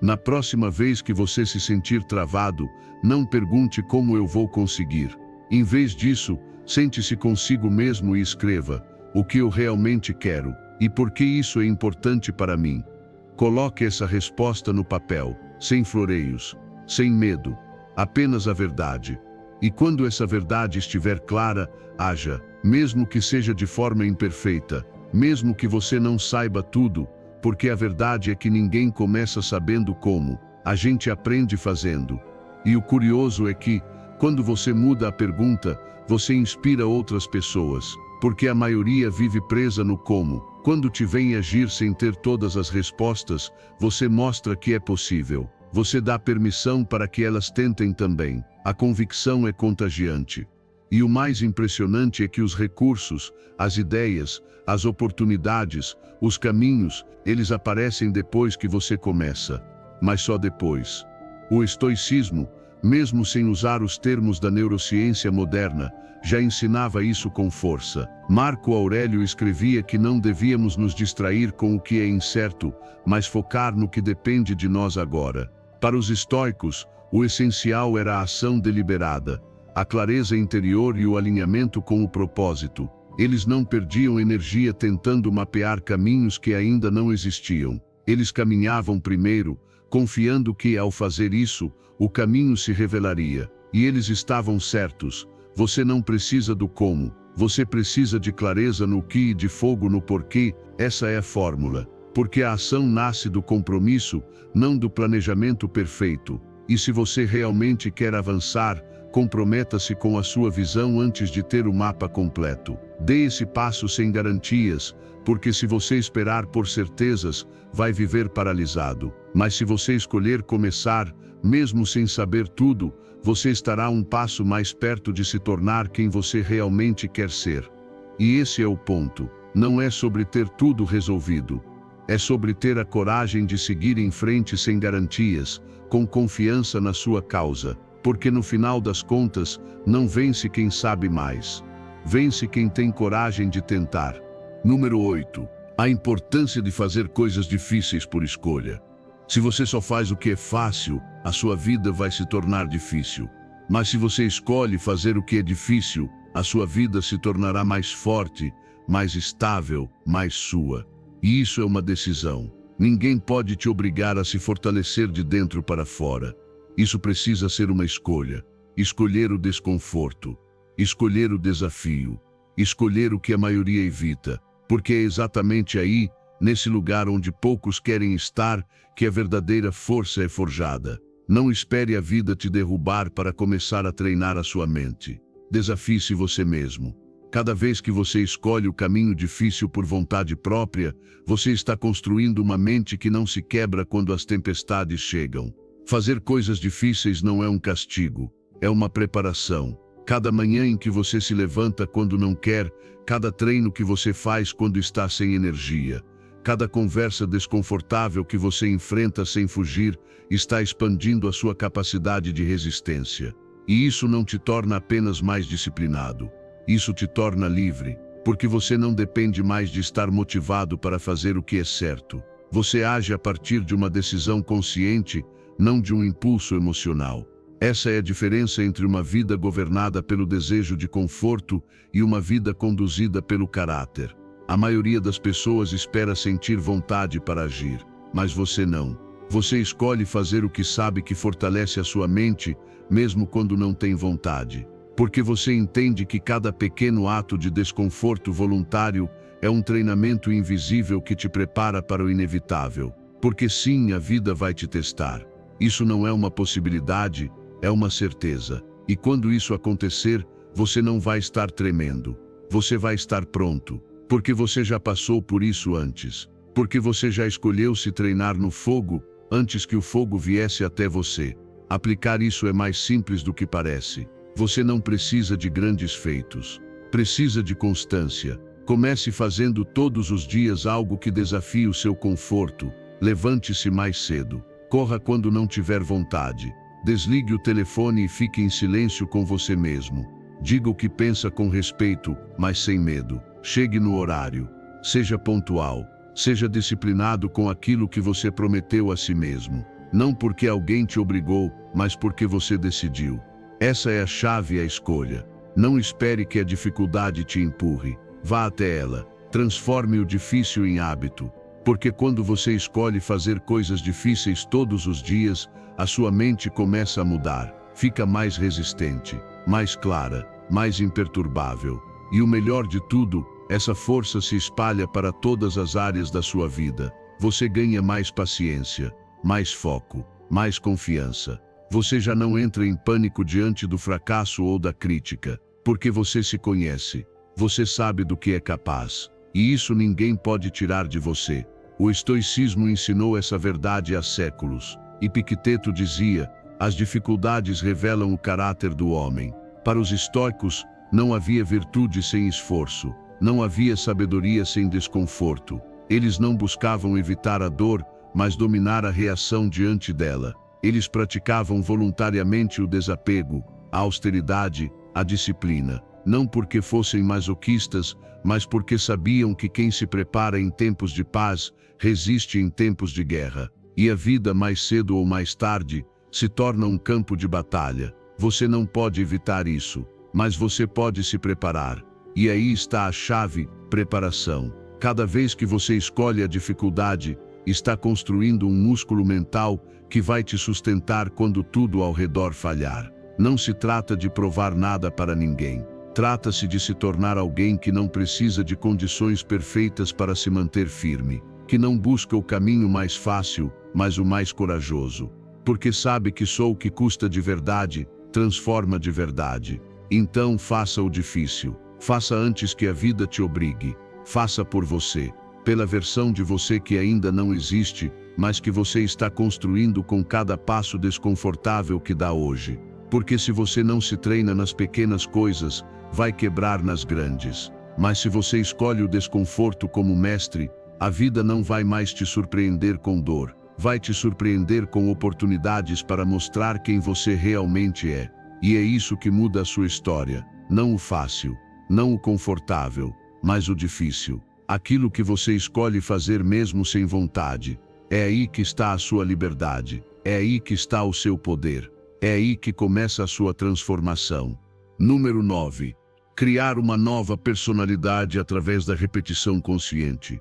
Na próxima vez que você se sentir travado, não pergunte como eu vou conseguir. Em vez disso, sente-se consigo mesmo e escreva o que eu realmente quero e por que isso é importante para mim. Coloque essa resposta no papel, sem floreios, sem medo, apenas a verdade. E quando essa verdade estiver clara, haja, mesmo que seja de forma imperfeita, mesmo que você não saiba tudo, porque a verdade é que ninguém começa sabendo como, a gente aprende fazendo. E o curioso é que, quando você muda a pergunta, você inspira outras pessoas, porque a maioria vive presa no como. Quando te vem agir sem ter todas as respostas, você mostra que é possível. Você dá permissão para que elas tentem também. A convicção é contagiante. E o mais impressionante é que os recursos, as ideias, as oportunidades, os caminhos, eles aparecem depois que você começa. Mas só depois. O estoicismo, mesmo sem usar os termos da neurociência moderna, já ensinava isso com força. Marco Aurélio escrevia que não devíamos nos distrair com o que é incerto, mas focar no que depende de nós agora. Para os estoicos, o essencial era a ação deliberada, a clareza interior e o alinhamento com o propósito. Eles não perdiam energia tentando mapear caminhos que ainda não existiam. Eles caminhavam primeiro, confiando que, ao fazer isso, o caminho se revelaria. E eles estavam certos. Você não precisa do como, você precisa de clareza no que e de fogo no porquê. Essa é a fórmula. Porque a ação nasce do compromisso, não do planejamento perfeito. E se você realmente quer avançar, comprometa-se com a sua visão antes de ter o mapa completo. Dê esse passo sem garantias, porque se você esperar por certezas, vai viver paralisado. Mas se você escolher começar, mesmo sem saber tudo, você estará um passo mais perto de se tornar quem você realmente quer ser. E esse é o ponto. Não é sobre ter tudo resolvido. É sobre ter a coragem de seguir em frente sem garantias, com confiança na sua causa. Porque no final das contas, não vence quem sabe mais. Vence quem tem coragem de tentar. Número 8. A importância de fazer coisas difíceis por escolha. Se você só faz o que é fácil, a sua vida vai se tornar difícil. Mas se você escolhe fazer o que é difícil, a sua vida se tornará mais forte, mais estável, mais sua. E isso é uma decisão. Ninguém pode te obrigar a se fortalecer de dentro para fora. Isso precisa ser uma escolha. Escolher o desconforto. Escolher o desafio. Escolher o que a maioria evita. Porque é exatamente aí, nesse lugar onde poucos querem estar, que a verdadeira força é forjada. Não espere a vida te derrubar para começar a treinar a sua mente. Desafie-se você mesmo. Cada vez que você escolhe o caminho difícil por vontade própria, você está construindo uma mente que não se quebra quando as tempestades chegam. Fazer coisas difíceis não é um castigo, é uma preparação. Cada manhã em que você se levanta quando não quer, cada treino que você faz quando está sem energia, cada conversa desconfortável que você enfrenta sem fugir, está expandindo a sua capacidade de resistência. E isso não te torna apenas mais disciplinado. Isso te torna livre, porque você não depende mais de estar motivado para fazer o que é certo. Você age a partir de uma decisão consciente, não de um impulso emocional. Essa é a diferença entre uma vida governada pelo desejo de conforto e uma vida conduzida pelo caráter. A maioria das pessoas espera sentir vontade para agir, mas você não. Você escolhe fazer o que sabe que fortalece a sua mente, mesmo quando não tem vontade. Porque você entende que cada pequeno ato de desconforto voluntário é um treinamento invisível que te prepara para o inevitável. Porque sim, a vida vai te testar. Isso não é uma possibilidade, é uma certeza. E quando isso acontecer, você não vai estar tremendo. Você vai estar pronto. Porque você já passou por isso antes. Porque você já escolheu se treinar no fogo, antes que o fogo viesse até você. Aplicar isso é mais simples do que parece. Você não precisa de grandes feitos. Precisa de constância. Comece fazendo todos os dias algo que desafie o seu conforto. Levante-se mais cedo. Corra quando não tiver vontade. Desligue o telefone e fique em silêncio com você mesmo. Diga o que pensa com respeito, mas sem medo. Chegue no horário. Seja pontual. Seja disciplinado com aquilo que você prometeu a si mesmo. Não porque alguém te obrigou, mas porque você decidiu. Essa é a chave e a escolha. Não espere que a dificuldade te empurre. Vá até ela. Transforme o difícil em hábito. Porque quando você escolhe fazer coisas difíceis todos os dias, a sua mente começa a mudar. Fica mais resistente, mais clara, mais imperturbável. E o melhor de tudo, essa força se espalha para todas as áreas da sua vida. Você ganha mais paciência, mais foco, mais confiança. Você já não entra em pânico diante do fracasso ou da crítica, porque você se conhece. Você sabe do que é capaz. E isso ninguém pode tirar de você. O estoicismo ensinou essa verdade há séculos. Epicteto dizia: as dificuldades revelam o caráter do homem. Para os estoicos, não havia virtude sem esforço. Não havia sabedoria sem desconforto. Eles não buscavam evitar a dor, mas dominar a reação diante dela. Eles praticavam voluntariamente o desapego, a austeridade, a disciplina. Não porque fossem masoquistas, mas porque sabiam que quem se prepara em tempos de paz, resiste em tempos de guerra. E a vida, mais cedo ou mais tarde, se torna um campo de batalha. Você não pode evitar isso, mas você pode se preparar. E aí está a chave: preparação. Cada vez que você escolhe a dificuldade, está construindo um músculo mental que vai te sustentar quando tudo ao redor falhar. Não se trata de provar nada para ninguém. Trata-se de se tornar alguém que não precisa de condições perfeitas para se manter firme, que não busca o caminho mais fácil, mas o mais corajoso. Porque sabe que só o que custa de verdade, transforma de verdade. Então faça o difícil. Faça antes que a vida te obrigue. Faça por você, pela versão de você que ainda não existe, mas que você está construindo com cada passo desconfortável que dá hoje. Porque se você não se treina nas pequenas coisas, vai quebrar nas grandes. Mas se você escolhe o desconforto como mestre, a vida não vai mais te surpreender com dor. Vai te surpreender com oportunidades para mostrar quem você realmente é. E é isso que muda a sua história. Não o fácil, não o confortável, mas o difícil. Aquilo que você escolhe fazer mesmo sem vontade. É aí que está a sua liberdade. É aí que está o seu poder. É aí que começa a sua transformação. Número 9. Criar uma nova personalidade através da repetição consciente.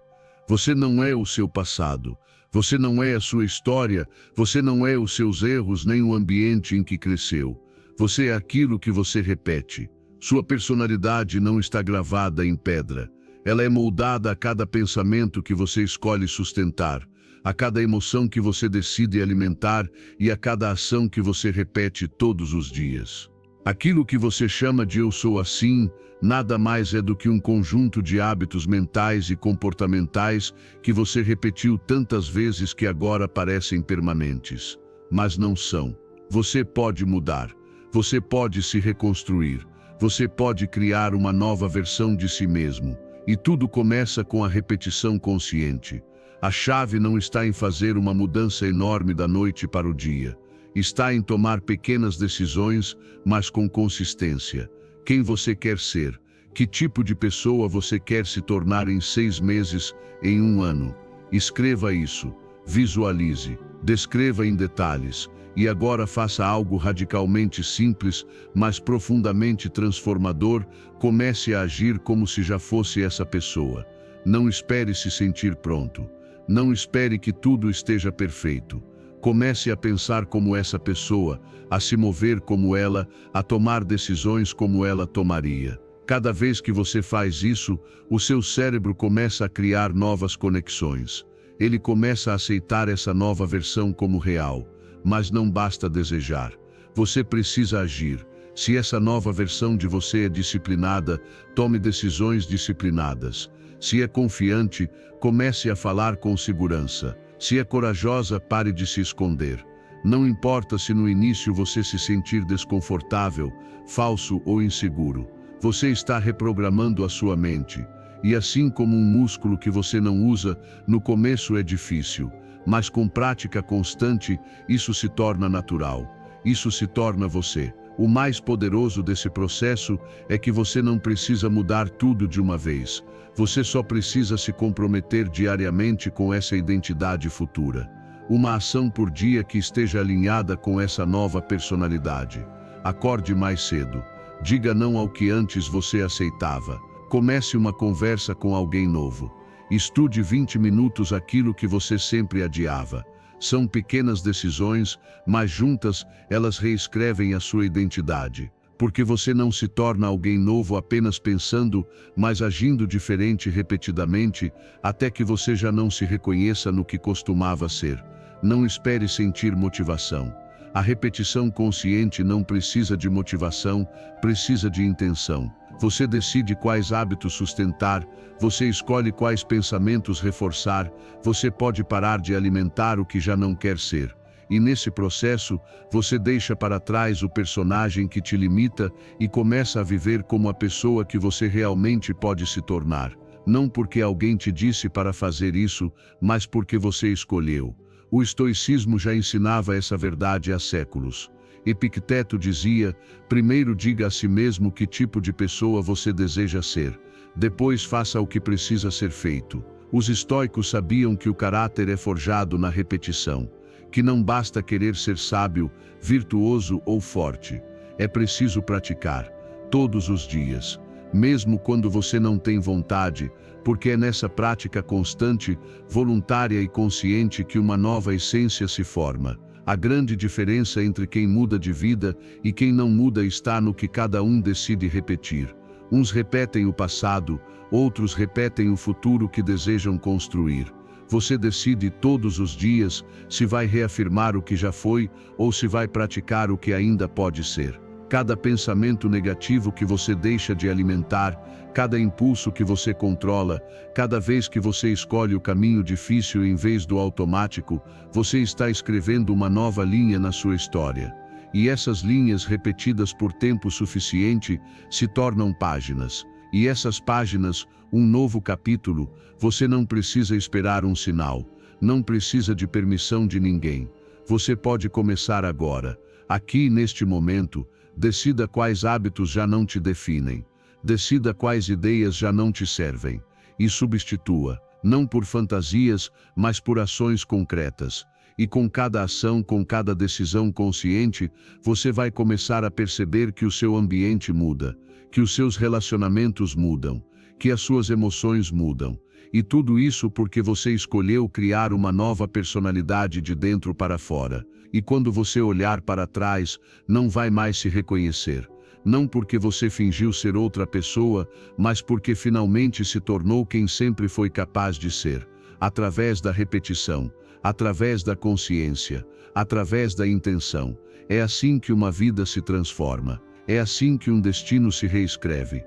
Você não é o seu passado. Você não é a sua história. Você não é os seus erros nem o ambiente em que cresceu. Você é aquilo que você repete. Sua personalidade não está gravada em pedra. Ela é moldada a cada pensamento que você escolhe sustentar, a cada emoção que você decide alimentar e a cada ação que você repete todos os dias. Aquilo que você chama de eu sou assim, nada mais é do que um conjunto de hábitos mentais e comportamentais que você repetiu tantas vezes que agora parecem permanentes. Mas não são. Você pode mudar. Você pode se reconstruir. Você pode criar uma nova versão de si mesmo. E tudo começa com a repetição consciente. A chave não está em fazer uma mudança enorme da noite para o dia. Está em tomar pequenas decisões, mas com consistência. Quem você quer ser? Que tipo de pessoa você quer se tornar em 6 meses, em 1 ano? Escreva isso, visualize, descreva em detalhes. E agora faça algo radicalmente simples, mas profundamente transformador. Comece a agir como se já fosse essa pessoa. Não espere se sentir pronto. Não espere que tudo esteja perfeito. Comece a pensar como essa pessoa, a se mover como ela, a tomar decisões como ela tomaria. Cada vez que você faz isso, o seu cérebro começa a criar novas conexões. ele começa a aceitar essa nova versão como real. Mas não basta desejar. Você precisa agir. Se essa nova versão de você é disciplinada, tome decisões disciplinadas. Se é confiante, comece a falar com segurança. Se é corajosa, pare de se esconder. Não importa se no início você se sentir desconfortável, falso ou inseguro. Você está reprogramando a sua mente. E assim como um músculo que você não usa, no começo é difícil. Mas com prática constante, isso se torna natural. Isso se torna você. O mais poderoso desse processo é que você não precisa mudar tudo de uma vez. Você só precisa se comprometer diariamente com essa identidade futura. Uma ação por dia que esteja alinhada com essa nova personalidade. Acorde mais cedo. Diga não ao que antes você aceitava. Comece uma conversa com alguém novo. Estude 20 minutos aquilo que você sempre adiava. São pequenas decisões, mas juntas elas reescrevem a sua identidade. Porque você não se torna alguém novo apenas pensando, mas agindo diferente repetidamente, até que você já não se reconheça no que costumava ser. Não espere sentir motivação. A repetição consciente não precisa de motivação, precisa de intenção. Você decide quais hábitos sustentar, você escolhe quais pensamentos reforçar, você pode parar de alimentar o que já não quer ser. E nesse processo, você deixa para trás o personagem que te limita e começa a viver como a pessoa que você realmente pode se tornar. Não porque alguém te disse para fazer isso, mas porque você escolheu. O estoicismo já ensinava essa verdade há séculos. Epicteto dizia: primeiro diga a si mesmo que tipo de pessoa você deseja ser. Depois faça o que precisa ser feito. Os estoicos sabiam que o caráter é forjado na repetição, que não basta querer ser sábio, virtuoso ou forte. É preciso praticar, todos os dias, mesmo quando você não tem vontade, porque é nessa prática constante, voluntária e consciente que uma nova essência se forma. A grande diferença entre quem muda de vida e quem não muda está no que cada um decide repetir. Uns repetem o passado, outros repetem o futuro que desejam construir. Você decide todos os dias se vai reafirmar o que já foi ou se vai praticar o que ainda pode ser. Cada pensamento negativo que você deixa de alimentar, cada impulso que você controla, cada vez que você escolhe o caminho difícil em vez do automático, você está escrevendo uma nova linha na sua história. E essas linhas repetidas por tempo suficiente se tornam páginas. E essas páginas, um novo capítulo. Você não precisa esperar um sinal, não precisa de permissão de ninguém. Você pode começar agora, aqui neste momento. Decida quais hábitos já não te definem. Decida quais ideias já não te servem. E substitua, não por fantasias, mas por ações concretas. E com cada ação, com cada decisão consciente, você vai começar a perceber que o seu ambiente muda, que os seus relacionamentos mudam, que as suas emoções mudam. E tudo isso porque você escolheu criar uma nova personalidade de dentro para fora. E quando você olhar para trás, não vai mais se reconhecer. Não porque você fingiu ser outra pessoa, mas porque finalmente se tornou quem sempre foi capaz de ser. Através da repetição, através da consciência, através da intenção. É assim que uma vida se transforma. É assim que um destino se reescreve.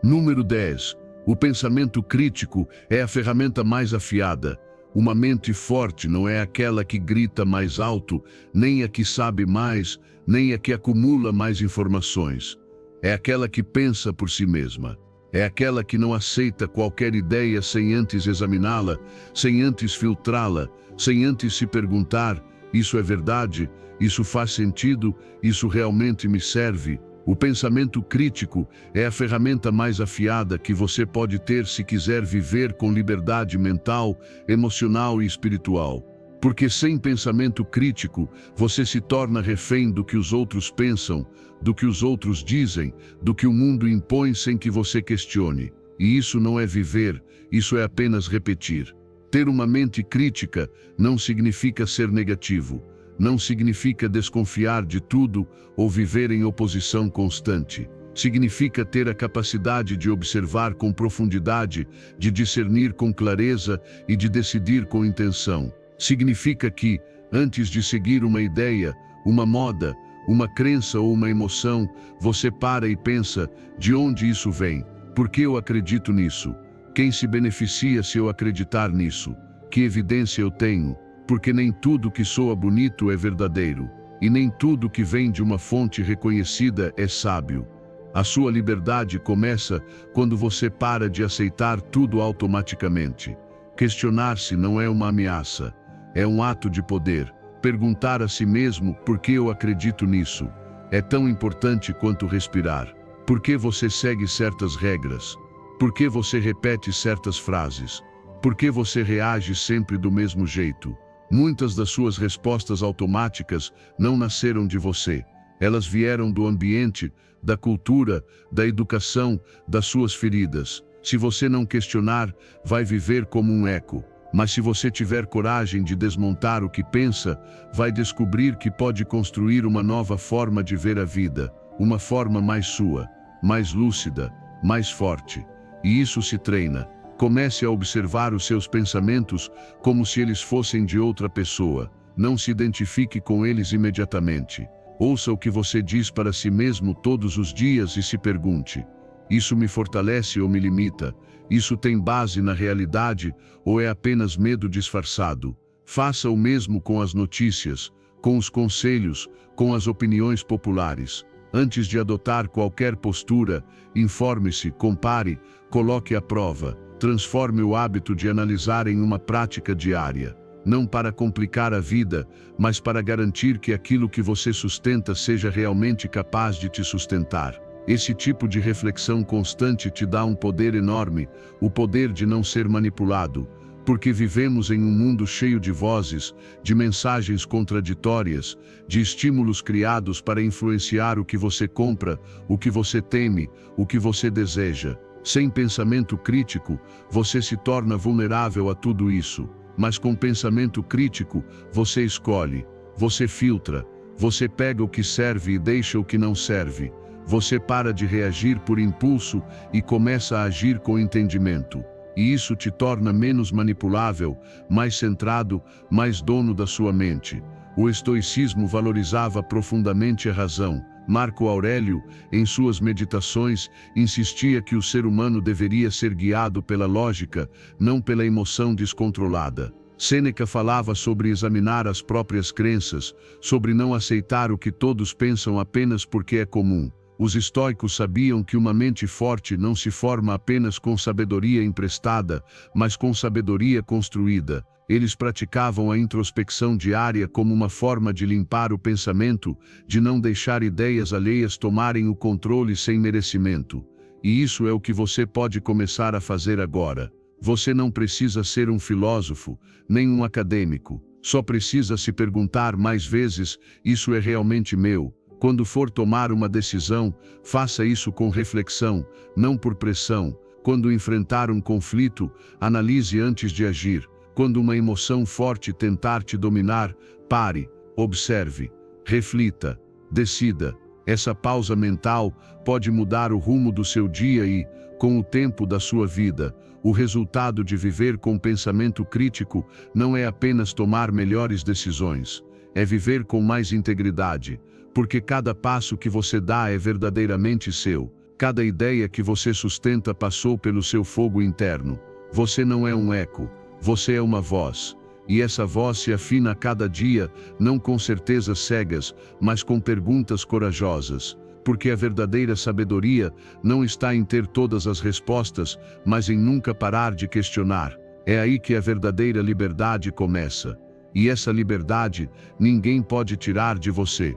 Número 10. O pensamento crítico é a ferramenta mais afiada. Uma mente forte não é aquela que grita mais alto, nem a que sabe mais, nem a que acumula mais informações. É aquela que pensa por si mesma. É aquela que não aceita qualquer ideia sem antes examiná-la, sem antes filtrá-la, sem antes se perguntar: isso é verdade? Isso faz sentido? Isso realmente me serve? O pensamento crítico é a ferramenta mais afiada que você pode ter se quiser viver com liberdade mental, emocional e espiritual. Porque sem pensamento crítico, você se torna refém do que os outros pensam, do que os outros dizem, do que o mundo impõe sem que você questione. E isso não é viver, isso é apenas repetir. Ter uma mente crítica não significa ser negativo. Não significa desconfiar de tudo ou viver em oposição constante. Significa ter a capacidade de observar com profundidade, de discernir com clareza e de decidir com intenção. Significa que, antes de seguir uma ideia, uma moda, uma crença ou uma emoção, você para e pensa: de onde isso vem? Por que eu acredito nisso? Quem se beneficia se eu acreditar nisso? Que evidência eu tenho? Porque nem tudo que soa bonito é verdadeiro, e nem tudo que vem de uma fonte reconhecida é sábio. A sua liberdade começa quando você para de aceitar tudo automaticamente. Questionar-se não é uma ameaça, é um ato de poder. Perguntar a si mesmo por que eu acredito nisso é tão importante quanto respirar. Por que você segue certas regras? Por que você repete certas frases? Por que você reage sempre do mesmo jeito? Muitas das suas respostas automáticas não nasceram de você. Elas vieram do ambiente, da cultura, da educação, das suas feridas. Se você não questionar, vai viver como um eco. Mas se você tiver coragem de desmontar o que pensa, vai descobrir que pode construir uma nova forma de ver a vida, uma forma mais sua, mais lúcida, mais forte. E isso se treina. Comece a observar os seus pensamentos como se eles fossem de outra pessoa. Não se identifique com eles imediatamente. Ouça o que você diz para si mesmo todos os dias e se pergunte: isso me fortalece ou me limita? Isso tem base na realidade ou é apenas medo disfarçado? Faça o mesmo com as notícias, com os conselhos, com as opiniões populares. Antes de adotar qualquer postura, informe-se, compare, coloque à prova. Transforme o hábito de analisar em uma prática diária. Não para complicar a vida, mas para garantir que aquilo que você sustenta seja realmente capaz de te sustentar. Esse tipo de reflexão constante te dá um poder enorme, o poder de não ser manipulado, porque vivemos em um mundo cheio de vozes, de mensagens contraditórias, de estímulos criados para influenciar o que você compra, o que você teme, o que você deseja. Sem pensamento crítico, você se torna vulnerável a tudo isso. Mas com pensamento crítico, você escolhe, você filtra, você pega o que serve e deixa o que não serve. Você para de reagir por impulso e começa a agir com entendimento. E isso te torna menos manipulável, mais centrado, mais dono da sua mente. O estoicismo valorizava profundamente a razão. Marco Aurélio, em suas meditações, insistia que o ser humano deveria ser guiado pela lógica, não pela emoção descontrolada. Sêneca falava sobre examinar as próprias crenças, sobre não aceitar o que todos pensam apenas porque é comum. Os estoicos sabiam que uma mente forte não se forma apenas com sabedoria emprestada, mas com sabedoria construída. Eles praticavam a introspecção diária como uma forma de limpar o pensamento, de não deixar ideias alheias tomarem o controle sem merecimento. E isso é o que você pode começar a fazer agora. Você não precisa ser um filósofo, nem um acadêmico. Só precisa se perguntar mais vezes: isso é realmente meu? Quando for tomar uma decisão, faça isso com reflexão, não por pressão. Quando enfrentar um conflito, analise antes de agir. Quando uma emoção forte tentar te dominar, pare, observe, reflita, decida. Essa pausa mental pode mudar o rumo do seu dia e, com o tempo da sua vida, o resultado de viver com pensamento crítico não é apenas tomar melhores decisões, é viver com mais integridade, porque cada passo que você dá é verdadeiramente seu. Cada ideia que você sustenta passou pelo seu fogo interno. Você não é um eco. Você é uma voz, e essa voz se afina a cada dia, não com certezas cegas, mas com perguntas corajosas, porque a verdadeira sabedoria não está em ter todas as respostas, mas em nunca parar de questionar. É aí que a verdadeira liberdade começa, e essa liberdade ninguém pode tirar de você.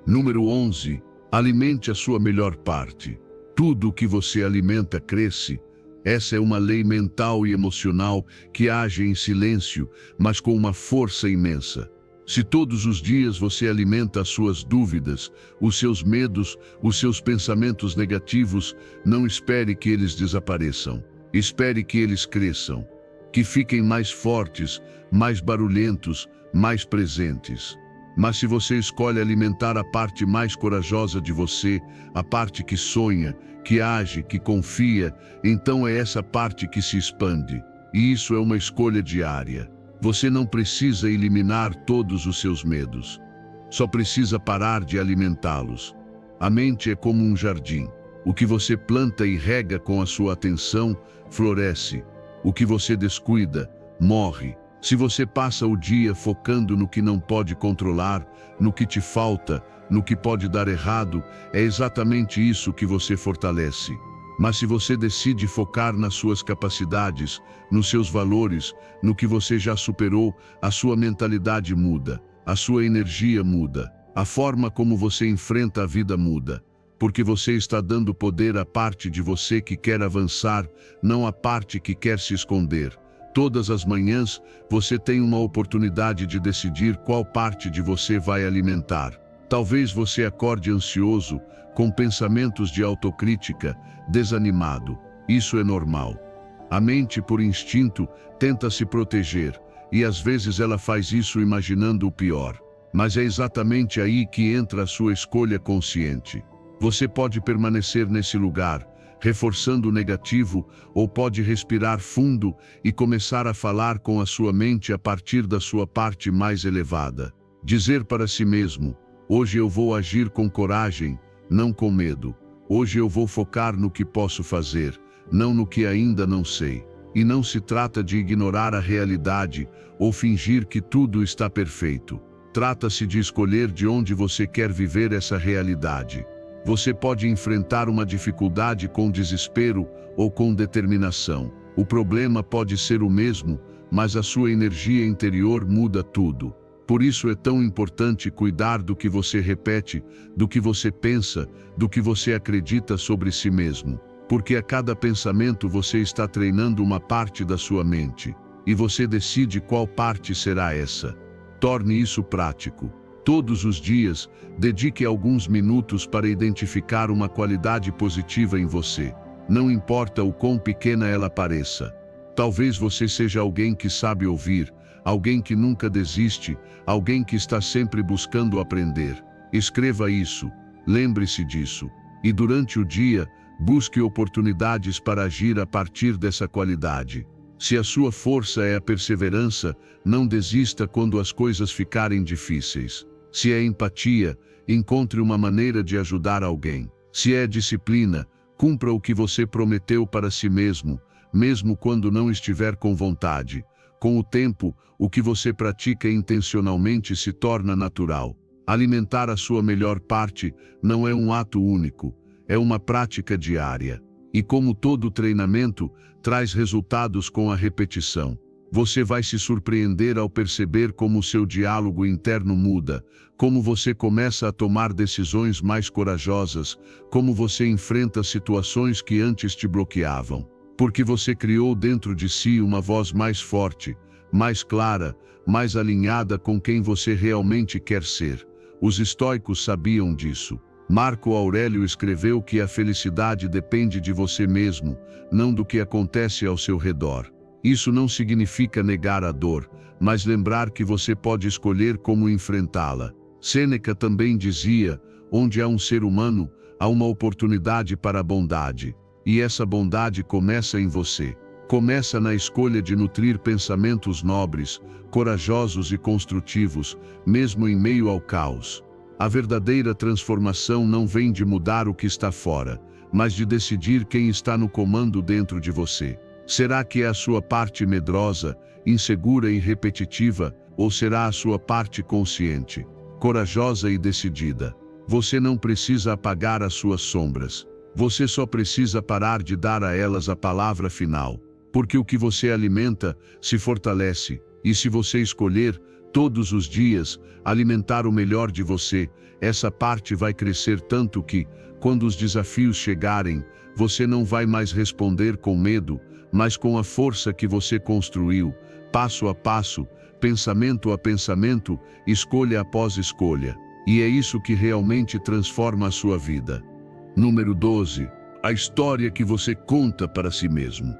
Número 11. Alimente a sua melhor parte. Tudo o que você alimenta cresce. Essa é uma lei mental e emocional que age em silêncio, mas com uma força imensa. Se todos os dias você alimenta as suas dúvidas, os seus medos, os seus pensamentos negativos, não espere que eles desapareçam. Espere que eles cresçam, que fiquem mais fortes, mais barulhentos, mais presentes. Mas se você escolhe alimentar a parte mais corajosa de você, a parte que sonha, que age, que confia, então é essa parte que se expande. E isso é uma escolha diária. Você não precisa eliminar todos os seus medos. Só precisa parar de alimentá-los. A mente é como um jardim. O que você planta e rega com a sua atenção, floresce. O que você descuida, morre. Se você passa o dia focando no que não pode controlar, no que te falta, no que pode dar errado, é exatamente isso que você fortalece. Mas se você decide focar nas suas capacidades, nos seus valores, no que você já superou, a sua mentalidade muda, a sua energia muda, a forma como você enfrenta a vida muda. Porque você está dando poder à parte de você que quer avançar, não à parte que quer se esconder. Todas as manhãs, você tem uma oportunidade de decidir qual parte de você vai alimentar. Talvez você acorde ansioso, com pensamentos de autocrítica, desanimado. Isso é normal. A mente, por instinto, tenta se proteger, e às vezes ela faz isso imaginando o pior. Mas é exatamente aí que entra a sua escolha consciente. Você pode permanecer nesse lugar, reforçando o negativo, ou pode respirar fundo e começar a falar com a sua mente a partir da sua parte mais elevada. Dizer para si mesmo: hoje eu vou agir com coragem, não com medo. Hoje eu vou focar no que posso fazer, não no que ainda não sei. E não se trata de ignorar a realidade ou fingir que tudo está perfeito. Trata-se de escolher de onde você quer viver essa realidade. Você pode enfrentar uma dificuldade com desespero ou com determinação. O problema pode ser o mesmo, mas a sua energia interior muda tudo. Por isso é tão importante cuidar do que você repete, do que você pensa, do que você acredita sobre si mesmo. Porque a cada pensamento você está treinando uma parte da sua mente. E você decide qual parte será essa. Torne isso prático. Todos os dias, dedique alguns minutos para identificar uma qualidade positiva em você. Não importa o quão pequena ela pareça. Talvez você seja alguém que sabe ouvir, alguém que nunca desiste, alguém que está sempre buscando aprender. Escreva isso, lembre-se disso. E durante o dia, busque oportunidades para agir a partir dessa qualidade. Se a sua força é a perseverança, não desista quando as coisas ficarem difíceis. Se é empatia, encontre uma maneira de ajudar alguém. Se é disciplina, cumpra o que você prometeu para si mesmo, mesmo quando não estiver com vontade. Com o tempo, o que você pratica intencionalmente se torna natural. Alimentar a sua melhor parte não é um ato único, é uma prática diária. E como todo treinamento, traz resultados com a repetição. Você vai se surpreender ao perceber como o seu diálogo interno muda, como você começa a tomar decisões mais corajosas, como você enfrenta situações que antes te bloqueavam. Porque você criou dentro de si uma voz mais forte, mais clara, mais alinhada com quem você realmente quer ser. Os estoicos sabiam disso. Marco Aurélio escreveu que a felicidade depende de você mesmo, não do que acontece ao seu redor. Isso não significa negar a dor, mas lembrar que você pode escolher como enfrentá-la. Sêneca também dizia: onde há um ser humano, há uma oportunidade para a bondade. E essa bondade começa em você. Começa na escolha de nutrir pensamentos nobres, corajosos e construtivos, mesmo em meio ao caos. A verdadeira transformação não vem de mudar o que está fora, mas de decidir quem está no comando dentro de você. Será que é a sua parte medrosa, insegura e repetitiva, ou será a sua parte consciente, corajosa e decidida? Você não precisa apagar as suas sombras. Você só precisa parar de dar a elas a palavra final. Porque o que você alimenta se fortalece, e se você escolher, todos os dias, alimentar o melhor de você, essa parte vai crescer tanto que, quando os desafios chegarem, você não vai mais responder com medo, mas com a força que você construiu, passo a passo, pensamento a pensamento, escolha após escolha. E é isso que realmente transforma a sua vida. Número 12. A história que você conta para si mesmo.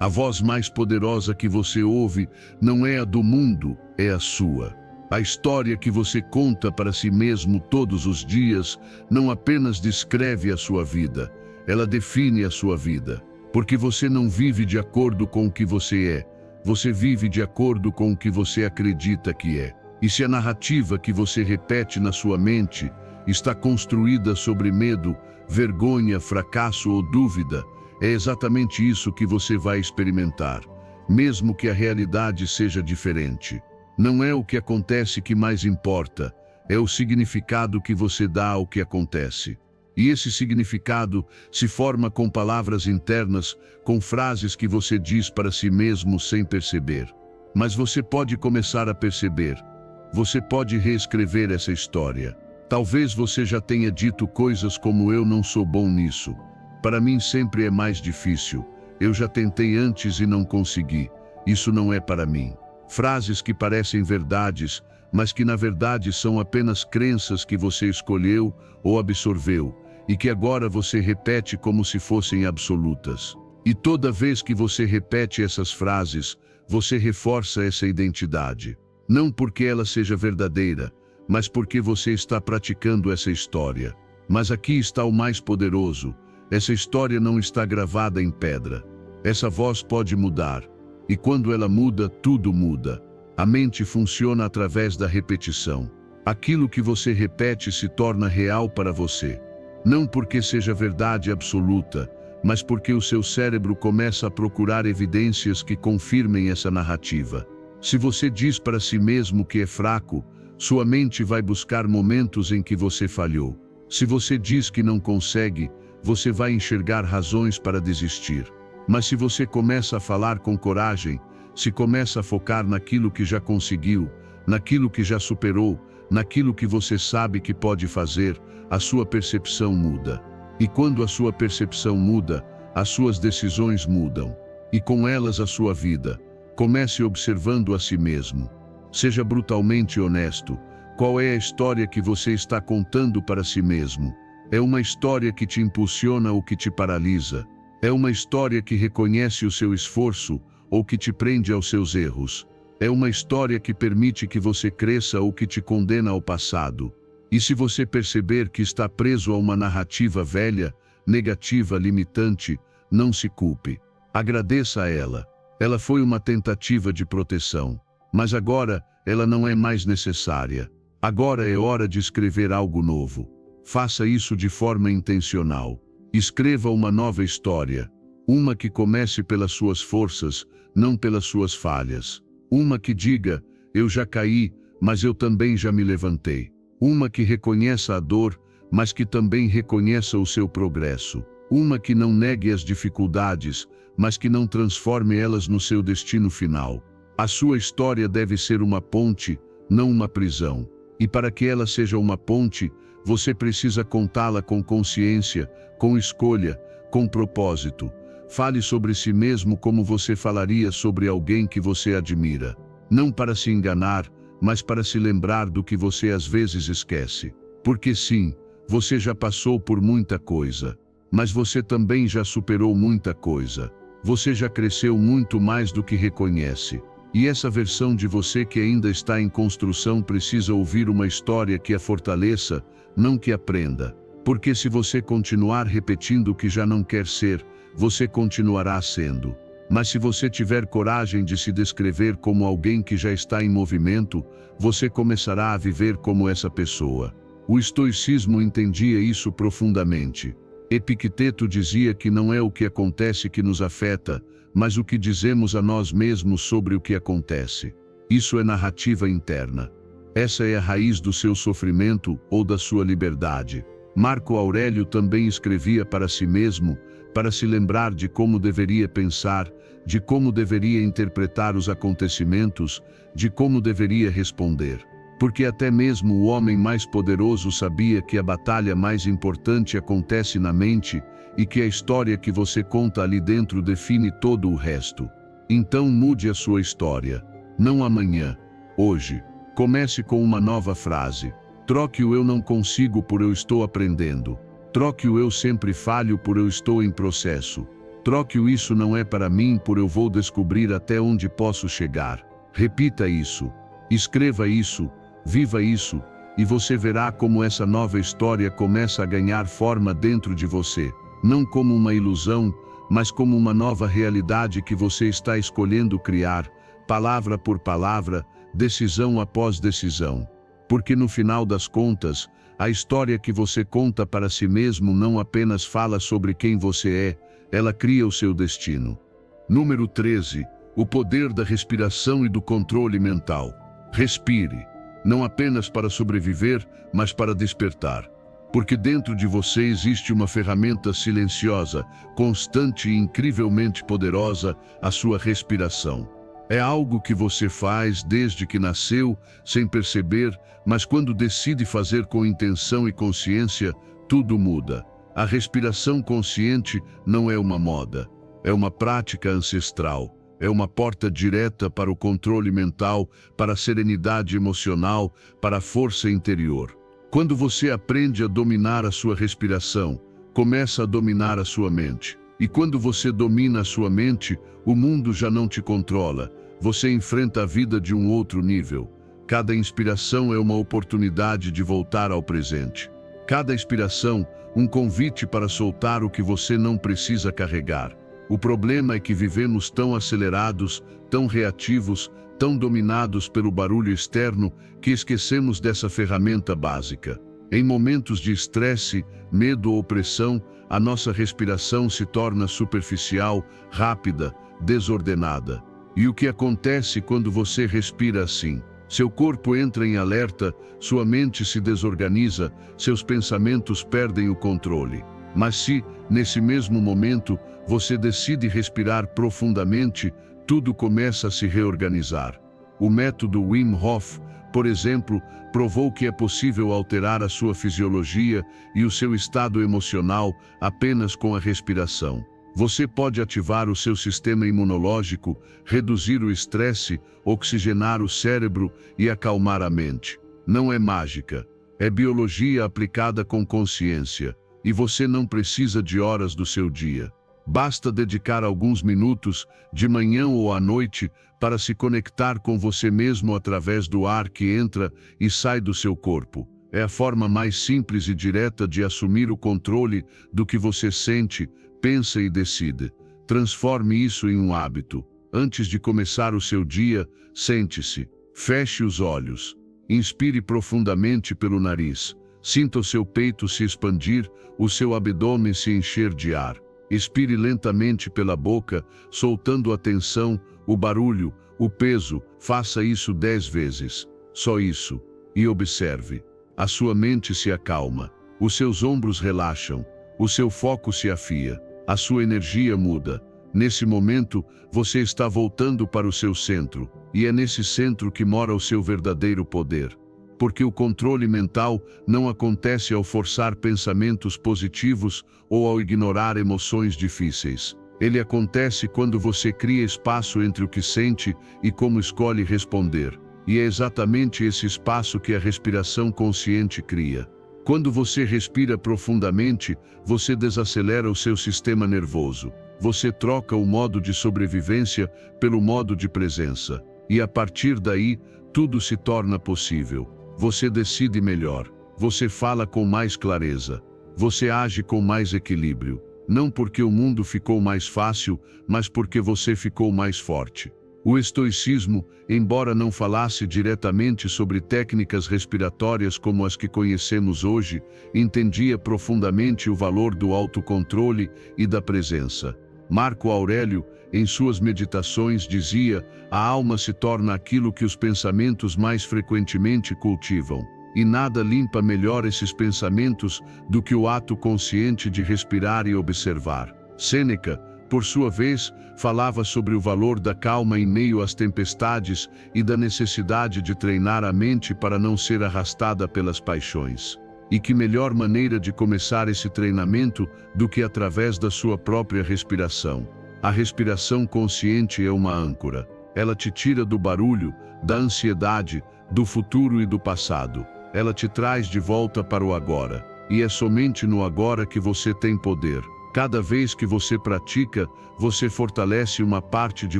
A voz mais poderosa que você ouve não é a do mundo, é a sua. A história que você conta para si mesmo todos os dias não apenas descreve a sua vida, ela define a sua vida. Porque você não vive de acordo com o que você é, você vive de acordo com o que você acredita que é. E se a narrativa que você repete na sua mente está construída sobre medo, vergonha, fracasso ou dúvida, é exatamente isso que você vai experimentar, mesmo que a realidade seja diferente. Não é o que acontece que mais importa, é o significado que você dá ao que acontece. E esse significado se forma com palavras internas, com frases que você diz para si mesmo sem perceber. Mas você pode começar a perceber. Você pode reescrever essa história. Talvez você já tenha dito coisas como "eu não sou bom nisso. Para mim sempre é mais difícil. Eu já tentei antes e não consegui. Isso não é para mim." Frases que parecem verdades, mas que na verdade são apenas crenças que você escolheu ou absorveu, e que agora você repete como se fossem absolutas. E toda vez que você repete essas frases, você reforça essa identidade. Não porque ela seja verdadeira, mas porque você está praticando essa história. Mas aqui está o mais poderoso. Essa história não está gravada em pedra. Essa voz pode mudar. E quando ela muda, tudo muda. A mente funciona através da repetição. Aquilo que você repete se torna real para você. Não porque seja verdade absoluta, mas porque o seu cérebro começa a procurar evidências que confirmem essa narrativa. Se você diz para si mesmo que é fraco, sua mente vai buscar momentos em que você falhou. Se você diz que não consegue, você vai enxergar razões para desistir. Mas se você começa a falar com coragem, se começa a focar naquilo que já conseguiu, naquilo que já superou, naquilo que você sabe que pode fazer, a sua percepção muda. E quando a sua percepção muda, as suas decisões mudam. E com elas a sua vida. Comece observando a si mesmo. Seja brutalmente honesto. Qual é a história que você está contando para si mesmo? É uma história que te impulsiona ou que te paralisa? É uma história que reconhece o seu esforço ou que te prende aos seus erros? É uma história que permite que você cresça ou que te condena ao passado? E se você perceber que está preso a uma narrativa velha, negativa, limitante, não se culpe. Agradeça a ela. Ela foi uma tentativa de proteção. Mas agora, ela não é mais necessária. Agora é hora de escrever algo novo. Faça isso de forma intencional. Escreva uma nova história. Uma que comece pelas suas forças, não pelas suas falhas. Uma que diga, eu já caí, mas eu também já me levantei. Uma que reconheça a dor, mas que também reconheça o seu progresso. Uma que não negue as dificuldades, mas que não transforme elas no seu destino final. A sua história deve ser uma ponte, não uma prisão. E para que ela seja uma ponte, você precisa contá-la com consciência, com escolha, com propósito. Fale sobre si mesmo como você falaria sobre alguém que você admira. Não para se enganar, mas para se lembrar do que você às vezes esquece. Porque sim, você já passou por muita coisa. Mas você também já superou muita coisa. Você já cresceu muito mais do que reconhece. E essa versão de você que ainda está em construção precisa ouvir uma história que a fortaleça, não que aprenda. Porque se você continuar repetindo o que já não quer ser, você continuará sendo. Mas se você tiver coragem de se descrever como alguém que já está em movimento, você começará a viver como essa pessoa. O estoicismo entendia isso profundamente. Epicteto dizia que não é o que acontece que nos afeta, mas o que dizemos a nós mesmos sobre o que acontece. Isso é narrativa interna. Essa é a raiz do seu sofrimento ou da sua liberdade. Marco Aurélio também escrevia para si mesmo, para se lembrar de como deveria pensar, de como deveria interpretar os acontecimentos, de como deveria responder. Porque até mesmo o homem mais poderoso sabia que a batalha mais importante acontece na mente e que a história que você conta ali dentro define todo o resto. Então mude a sua história. Não amanhã, hoje. Comece com uma nova frase. Troque o eu não consigo por eu estou aprendendo. Troque o eu sempre falho por eu estou em processo. Troque o isso não é para mim por eu vou descobrir até onde posso chegar. Repita isso. Escreva isso. Viva isso, e você verá como essa nova história começa a ganhar forma dentro de você, não como uma ilusão, mas como uma nova realidade que você está escolhendo criar, palavra por palavra, decisão após decisão. Porque no final das contas, a história que você conta para si mesmo não apenas fala sobre quem você é, ela cria o seu destino. Número 13. O poder da respiração e do controle mental. Respire, não apenas para sobreviver, mas para despertar. Porque dentro de você existe uma ferramenta silenciosa, constante e incrivelmente poderosa, a sua respiração. É algo que você faz desde que nasceu, sem perceber, mas quando decide fazer com intenção e consciência, tudo muda. A respiração consciente não é uma moda, é uma prática ancestral. É uma porta direta para o controle mental, para a serenidade emocional, para a força interior. Quando você aprende a dominar a sua respiração, começa a dominar a sua mente. E quando você domina a sua mente, o mundo já não te controla. Você enfrenta a vida de um outro nível. Cada inspiração é uma oportunidade de voltar ao presente. Cada inspiração, um convite para soltar o que você não precisa carregar. O problema é que vivemos tão acelerados, tão reativos, tão dominados pelo barulho externo, que esquecemos dessa ferramenta básica. Em momentos de estresse, medo ou pressão, a nossa respiração se torna superficial, rápida, desordenada. E o que acontece quando você respira assim? Seu corpo entra em alerta, sua mente se desorganiza, seus pensamentos perdem o controle. Mas se, nesse mesmo momento, você decide respirar profundamente, tudo começa a se reorganizar. O método Wim Hof, por exemplo, provou que é possível alterar a sua fisiologia e o seu estado emocional apenas com a respiração. Você pode ativar o seu sistema imunológico, reduzir o estresse, oxigenar o cérebro e acalmar a mente. Não é mágica, é biologia aplicada com consciência. E você não precisa de horas do seu dia. Basta dedicar alguns minutos, de manhã ou à noite, para se conectar com você mesmo através do ar que entra e sai do seu corpo. É a forma mais simples e direta de assumir o controle do que você sente, pensa e decide. Transforme isso em um hábito. Antes de começar o seu dia, sente-se. Feche os olhos. Inspire profundamente pelo nariz. Sinta o seu peito se expandir, o seu abdômen se encher de ar. Expire lentamente pela boca, soltando a tensão, o barulho, o peso. Faça isso 10 vezes. Só isso. E observe. A sua mente se acalma. Os seus ombros relaxam. O seu foco se afia. A sua energia muda. Nesse momento, você está voltando para o seu centro. E é nesse centro que mora o seu verdadeiro poder. Porque o controle mental não acontece ao forçar pensamentos positivos ou ao ignorar emoções difíceis. Ele acontece quando você cria espaço entre o que sente e como escolhe responder. E é exatamente esse espaço que a respiração consciente cria. Quando você respira profundamente, você desacelera o seu sistema nervoso. Você troca o modo de sobrevivência pelo modo de presença. E a partir daí, tudo se torna possível. Você decide melhor, você fala com mais clareza, você age com mais equilíbrio, não porque o mundo ficou mais fácil, mas porque você ficou mais forte. O estoicismo, embora não falasse diretamente sobre técnicas respiratórias como as que conhecemos hoje, entendia profundamente o valor do autocontrole e da presença. Marco Aurélio, em suas meditações, dizia: a alma se torna aquilo que os pensamentos mais frequentemente cultivam. E nada limpa melhor esses pensamentos do que o ato consciente de respirar e observar. Sêneca, por sua vez, falava sobre o valor da calma em meio às tempestades e da necessidade de treinar a mente para não ser arrastada pelas paixões. E que melhor maneira de começar esse treinamento do que através da sua própria respiração. A respiração consciente é uma âncora. Ela te tira do barulho, da ansiedade, do futuro e do passado. Ela te traz de volta para o agora. E é somente no agora que você tem poder. Cada vez que você pratica, você fortalece uma parte de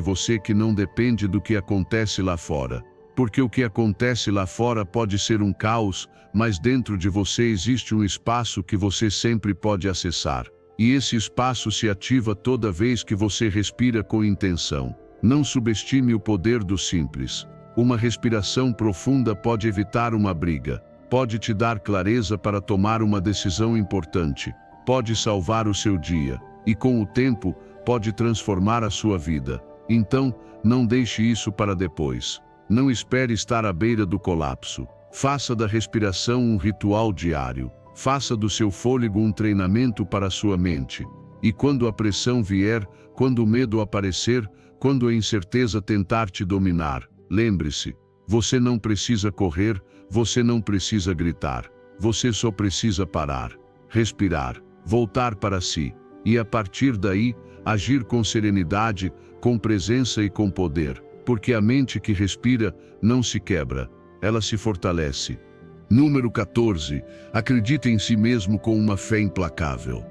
você que não depende do que acontece lá fora. Porque o que acontece lá fora pode ser um caos, mas dentro de você existe um espaço que você sempre pode acessar. E esse espaço se ativa toda vez que você respira com intenção. Não subestime o poder do simples. Uma respiração profunda pode evitar uma briga. Pode te dar clareza para tomar uma decisão importante. Pode salvar o seu dia. E com o tempo, pode transformar a sua vida. Então, não deixe isso para depois. Não espere estar à beira do colapso. Faça da respiração um ritual diário. Faça do seu fôlego um treinamento para a sua mente. E quando a pressão vier, quando o medo aparecer, quando a incerteza tentar te dominar, lembre-se, você não precisa correr, você não precisa gritar. Você só precisa parar, respirar, voltar para si. E a partir daí, agir com serenidade, com presença e com poder. Porque a mente que respira não se quebra, ela se fortalece. Número 14. Acredite em si mesmo com uma fé implacável.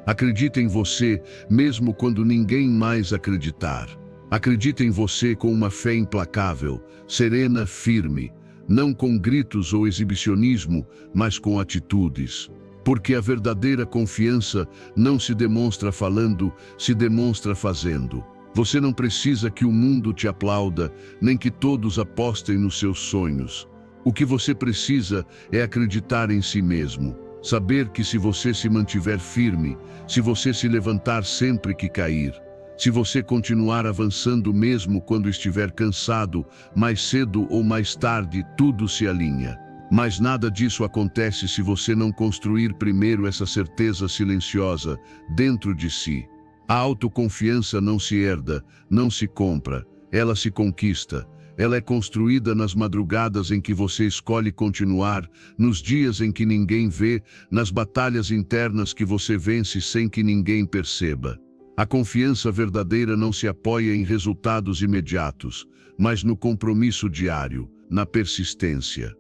Acredite em você, mesmo quando ninguém mais acreditar. Acredite em você com uma fé implacável, serena, firme, não com gritos ou exibicionismo, mas com atitudes. Porque a verdadeira confiança não se demonstra falando, se demonstra fazendo. Você não precisa que o mundo te aplauda, nem que todos apostem nos seus sonhos. O que você precisa é acreditar em si mesmo. Saber que se você se mantiver firme, se você se levantar sempre que cair, se você continuar avançando mesmo quando estiver cansado, mais cedo ou mais tarde tudo se alinha. Mas nada disso acontece se você não construir primeiro essa certeza silenciosa dentro de si. A autoconfiança não se herda, não se compra, ela se conquista. Ela é construída nas madrugadas em que você escolhe continuar, nos dias em que ninguém vê, nas batalhas internas que você vence sem que ninguém perceba. A confiança verdadeira não se apoia em resultados imediatos, mas no compromisso diário, na persistência.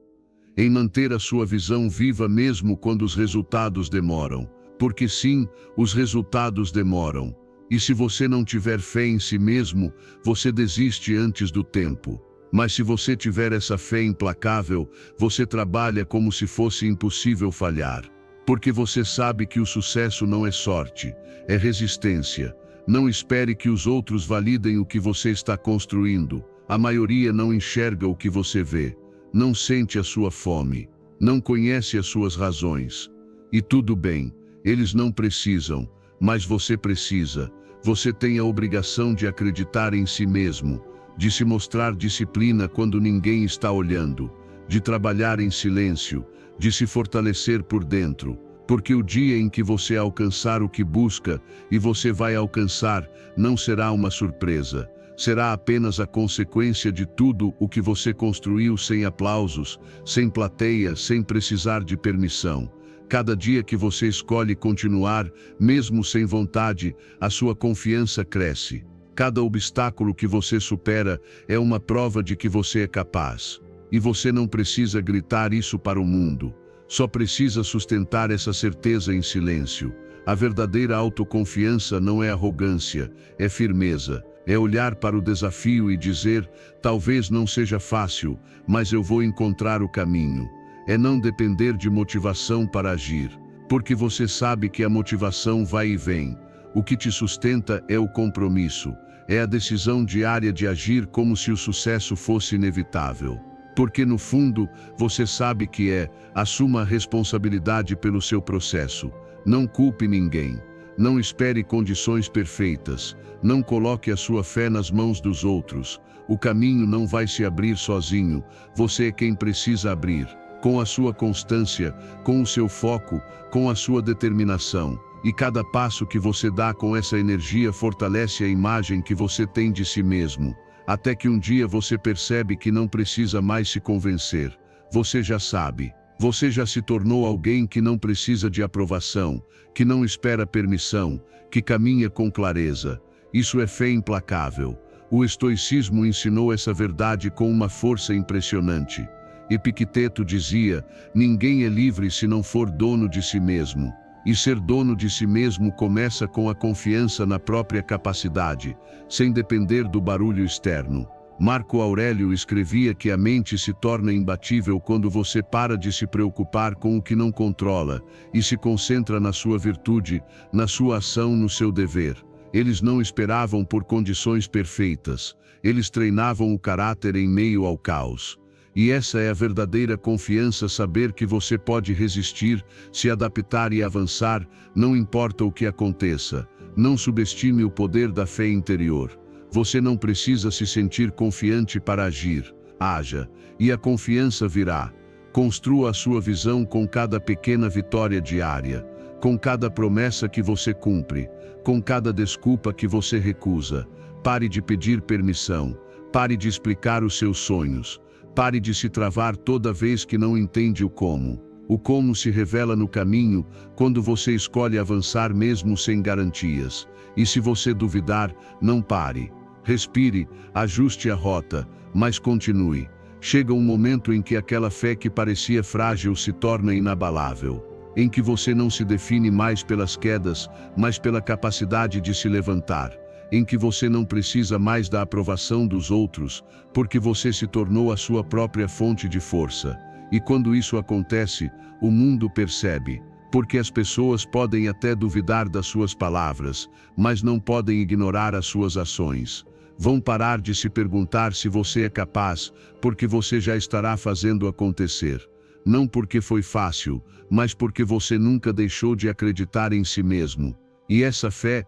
Em manter a sua visão viva mesmo quando os resultados demoram. Porque sim, os resultados demoram. E se você não tiver fé em si mesmo, você desiste antes do tempo. Mas se você tiver essa fé implacável, você trabalha como se fosse impossível falhar. Porque você sabe que o sucesso não é sorte, é resistência. Não espere que os outros validem o que você está construindo. A maioria não enxerga o que você vê. Não sente a sua fome. Não conhece as suas razões. E tudo bem, eles não precisam, mas você precisa. Você tem a obrigação de acreditar em si mesmo, de se mostrar disciplina quando ninguém está olhando, de trabalhar em silêncio, de se fortalecer por dentro, porque o dia em que você alcançar o que busca, e você vai alcançar, não será uma surpresa, será apenas a consequência de tudo o que você construiu sem aplausos, sem plateia, sem precisar de permissão. Cada dia que você escolhe continuar, mesmo sem vontade, a sua confiança cresce. Cada obstáculo que você supera é uma prova de que você é capaz. E você não precisa gritar isso para o mundo. Só precisa sustentar essa certeza em silêncio. A verdadeira autoconfiança não é arrogância, é firmeza. É olhar para o desafio e dizer, talvez não seja fácil, mas eu vou encontrar o caminho. É não depender de motivação para agir, porque você sabe que a motivação vai e vem. O que te sustenta é o compromisso, é a decisão diária de agir como se o sucesso fosse inevitável. Porque no fundo, você sabe que assuma a responsabilidade pelo seu processo. Não culpe ninguém. Não espere condições perfeitas. Não coloque a sua fé nas mãos dos outros. O caminho não vai se abrir sozinho. Você é quem precisa abrir. Com a sua constância, com o seu foco, com a sua determinação. E cada passo que você dá com essa energia fortalece a imagem que você tem de si mesmo. Até que um dia você percebe que não precisa mais se convencer. Você já sabe. Você já se tornou alguém que não precisa de aprovação, que não espera permissão, que caminha com clareza. Isso é fé implacável. O estoicismo ensinou essa verdade com uma força impressionante. Epicteto dizia, ninguém é livre se não for dono de si mesmo. E ser dono de si mesmo começa com a confiança na própria capacidade, sem depender do barulho externo. Marco Aurélio escrevia que a mente se torna imbatível quando você para de se preocupar com o que não controla e se concentra na sua virtude, na sua ação, no seu dever. Eles não esperavam por condições perfeitas, eles treinavam o caráter em meio ao caos. E essa é a verdadeira confiança, saber que você pode resistir, se adaptar e avançar, não importa o que aconteça. Não subestime o poder da fé interior. Você não precisa se sentir confiante para agir. Haja, e a confiança virá. Construa a sua visão com cada pequena vitória diária, com cada promessa que você cumpre, com cada desculpa que você recusa. Pare de pedir permissão, pare de explicar os seus sonhos, pare de se travar toda vez que não entende o como. O como se revela no caminho, quando você escolhe avançar mesmo sem garantias. E se você duvidar, não pare. Respire, ajuste a rota, mas continue. Chega um momento em que aquela fé que parecia frágil se torna inabalável, em que você não se define mais pelas quedas, mas pela capacidade de se levantar, em que você não precisa mais da aprovação dos outros, porque você se tornou a sua própria fonte de força. E quando isso acontece, o mundo percebe, porque as pessoas podem até duvidar das suas palavras, mas não podem ignorar as suas ações. Vão parar de se perguntar se você é capaz, porque você já estará fazendo acontecer. Não porque foi fácil, mas porque você nunca deixou de acreditar em si mesmo. E essa fé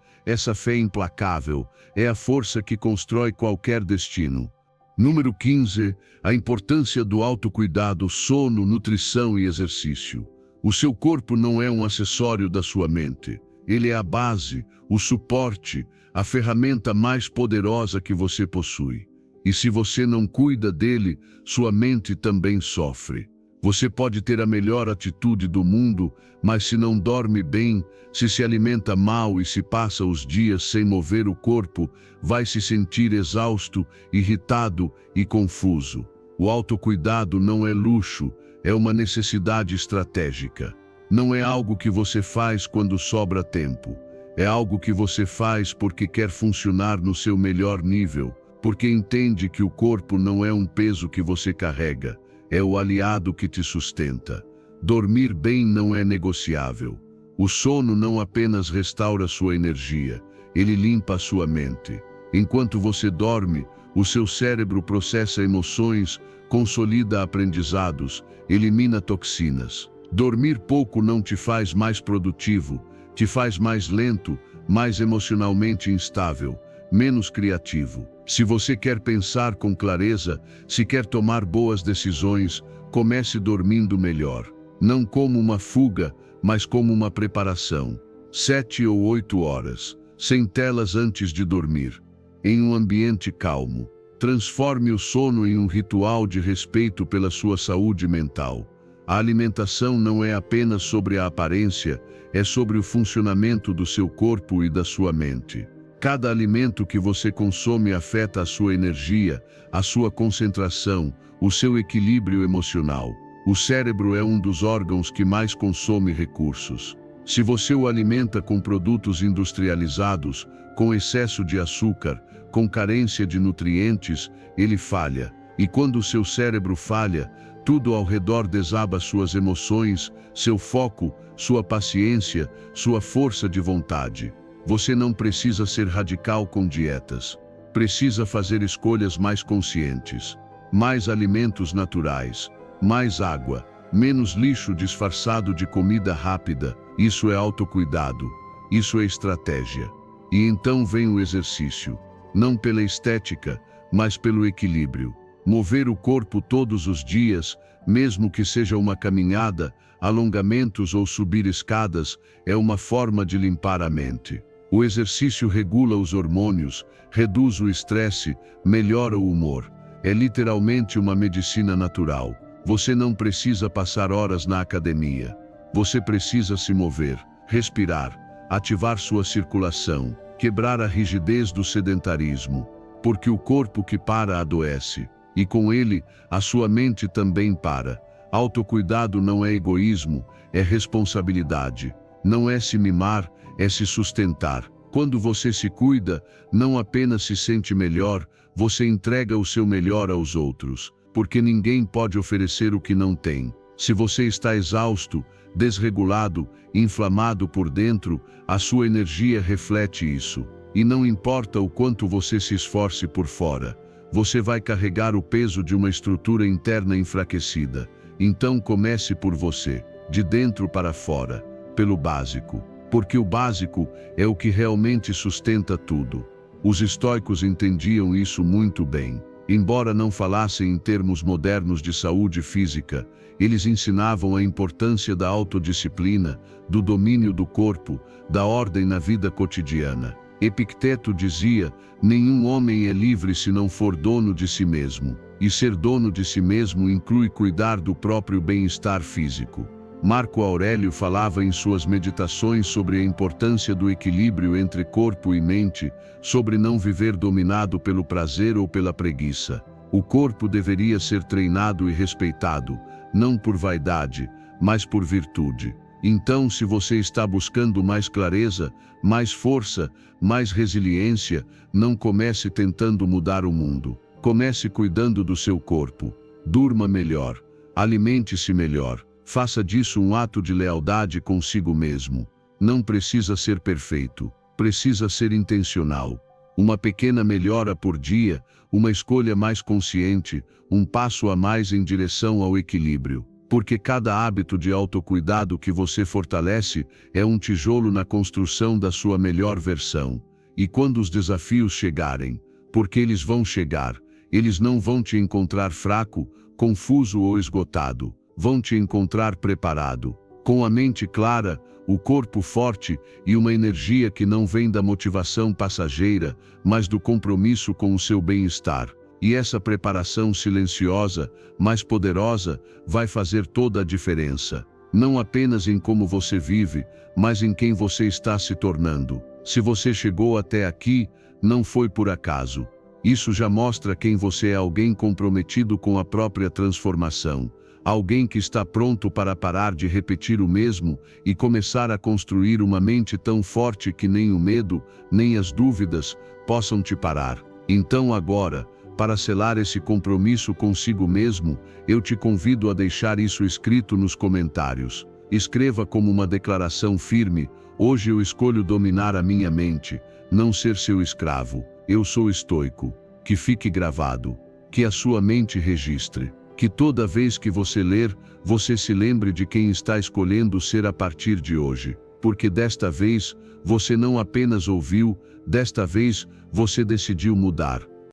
implacável, é a força que constrói qualquer destino. Número 15. A importância do autocuidado, sono, nutrição e exercício. O seu corpo não é um acessório da sua mente. Ele é a base, o suporte, a ferramenta mais poderosa que você possui. E se você não cuida dele, sua mente também sofre. Você pode ter a melhor atitude do mundo, mas se não dorme bem, se alimenta mal e se passa os dias sem mover o corpo, vai se sentir exausto, irritado e confuso. O autocuidado não é luxo, é uma necessidade estratégica. Não é algo que você faz quando sobra tempo. É algo que você faz porque quer funcionar no seu melhor nível, porque entende que o corpo não é um peso que você carrega, é o aliado que te sustenta. Dormir bem não é negociável. O sono não apenas restaura sua energia, ele limpa a sua mente. Enquanto você dorme, o seu cérebro processa emoções, consolida aprendizados, elimina toxinas. Dormir pouco não te faz mais produtivo, te faz mais lento, mais emocionalmente instável, menos criativo. Se você quer pensar com clareza, se quer tomar boas decisões, comece dormindo melhor. Não como uma fuga, mas como uma preparação. 7 ou 8 horas, sem telas antes de dormir, em um ambiente calmo. Transforme o sono em um ritual de respeito pela sua saúde mental. A alimentação não é apenas sobre a aparência, é sobre o funcionamento do seu corpo e da sua mente. Cada alimento que você consome afeta a sua energia, a sua concentração, o seu equilíbrio emocional. O cérebro é um dos órgãos que mais consome recursos. Se você o alimenta com produtos industrializados, com excesso de açúcar, com carência de nutrientes, ele falha. E quando o seu cérebro falha, tudo ao redor desaba: suas emoções, seu foco, sua paciência, sua força de vontade. Você não precisa ser radical com dietas. Precisa fazer escolhas mais conscientes. Mais alimentos naturais, mais água, menos lixo disfarçado de comida rápida. Isso é autocuidado. Isso é estratégia. E então vem o exercício. Não pela estética, mas pelo equilíbrio. Mover o corpo todos os dias, mesmo que seja uma caminhada, alongamentos ou subir escadas, é uma forma de limpar a mente. O exercício regula os hormônios, reduz o estresse, melhora o humor. É literalmente uma medicina natural. Você não precisa passar horas na academia. Você precisa se mover, respirar, ativar sua circulação, quebrar a rigidez do sedentarismo, porque o corpo que para adoece. E com ele, a sua mente também para. Autocuidado não é egoísmo, é responsabilidade. Não é se mimar, é se sustentar. Quando você se cuida, não apenas se sente melhor, você entrega o seu melhor aos outros, porque ninguém pode oferecer o que não tem. Se você está exausto, desregulado, inflamado por dentro, a sua energia reflete isso. E não importa o quanto você se esforce por fora, você vai carregar o peso de uma estrutura interna enfraquecida. Então comece por você, de dentro para fora, pelo básico. Porque o básico é o que realmente sustenta tudo. Os estoicos entendiam isso muito bem. Embora não falassem em termos modernos de saúde física, eles ensinavam a importância da autodisciplina, do domínio do corpo, da ordem na vida cotidiana. Epicteto dizia: nenhum homem é livre se não for dono de si mesmo. E ser dono de si mesmo inclui cuidar do próprio bem-estar físico. Marco Aurélio falava em suas meditações sobre a importância do equilíbrio entre corpo e mente, sobre não viver dominado pelo prazer ou pela preguiça. O corpo deveria ser treinado e respeitado, não por vaidade, mas por virtude. Então, se você está buscando mais clareza, mais força, mais resiliência, não comece tentando mudar o mundo. Comece cuidando do seu corpo. Durma melhor. Alimente-se melhor. Faça disso um ato de lealdade consigo mesmo. Não precisa ser perfeito, precisa ser intencional. Uma pequena melhora por dia, uma escolha mais consciente, um passo a mais em direção ao equilíbrio. Porque cada hábito de autocuidado que você fortalece é um tijolo na construção da sua melhor versão. E quando os desafios chegarem, porque eles vão chegar, eles não vão te encontrar fraco, confuso ou esgotado. Vão te encontrar preparado, com a mente clara, o corpo forte e uma energia que não vem da motivação passageira, mas do compromisso com o seu bem-estar. E essa preparação silenciosa, mas poderosa, vai fazer toda a diferença. Não apenas em como você vive, mas em quem você está se tornando. Se você chegou até aqui, não foi por acaso. Isso já mostra quem você é, alguém comprometido com a própria transformação. Alguém que está pronto para parar de repetir o mesmo e começar a construir uma mente tão forte que nem o medo, nem as dúvidas possam te parar. Então agora, para selar esse compromisso consigo mesmo, eu te convido a deixar isso escrito nos comentários. Escreva como uma declaração firme: hoje eu escolho dominar a minha mente, não ser seu escravo. Eu sou estoico. Que fique gravado. Que a sua mente registre. Que toda vez que você ler, você se lembre de quem está escolhendo ser a partir de hoje. Porque desta vez, você não apenas ouviu, desta vez, você decidiu mudar.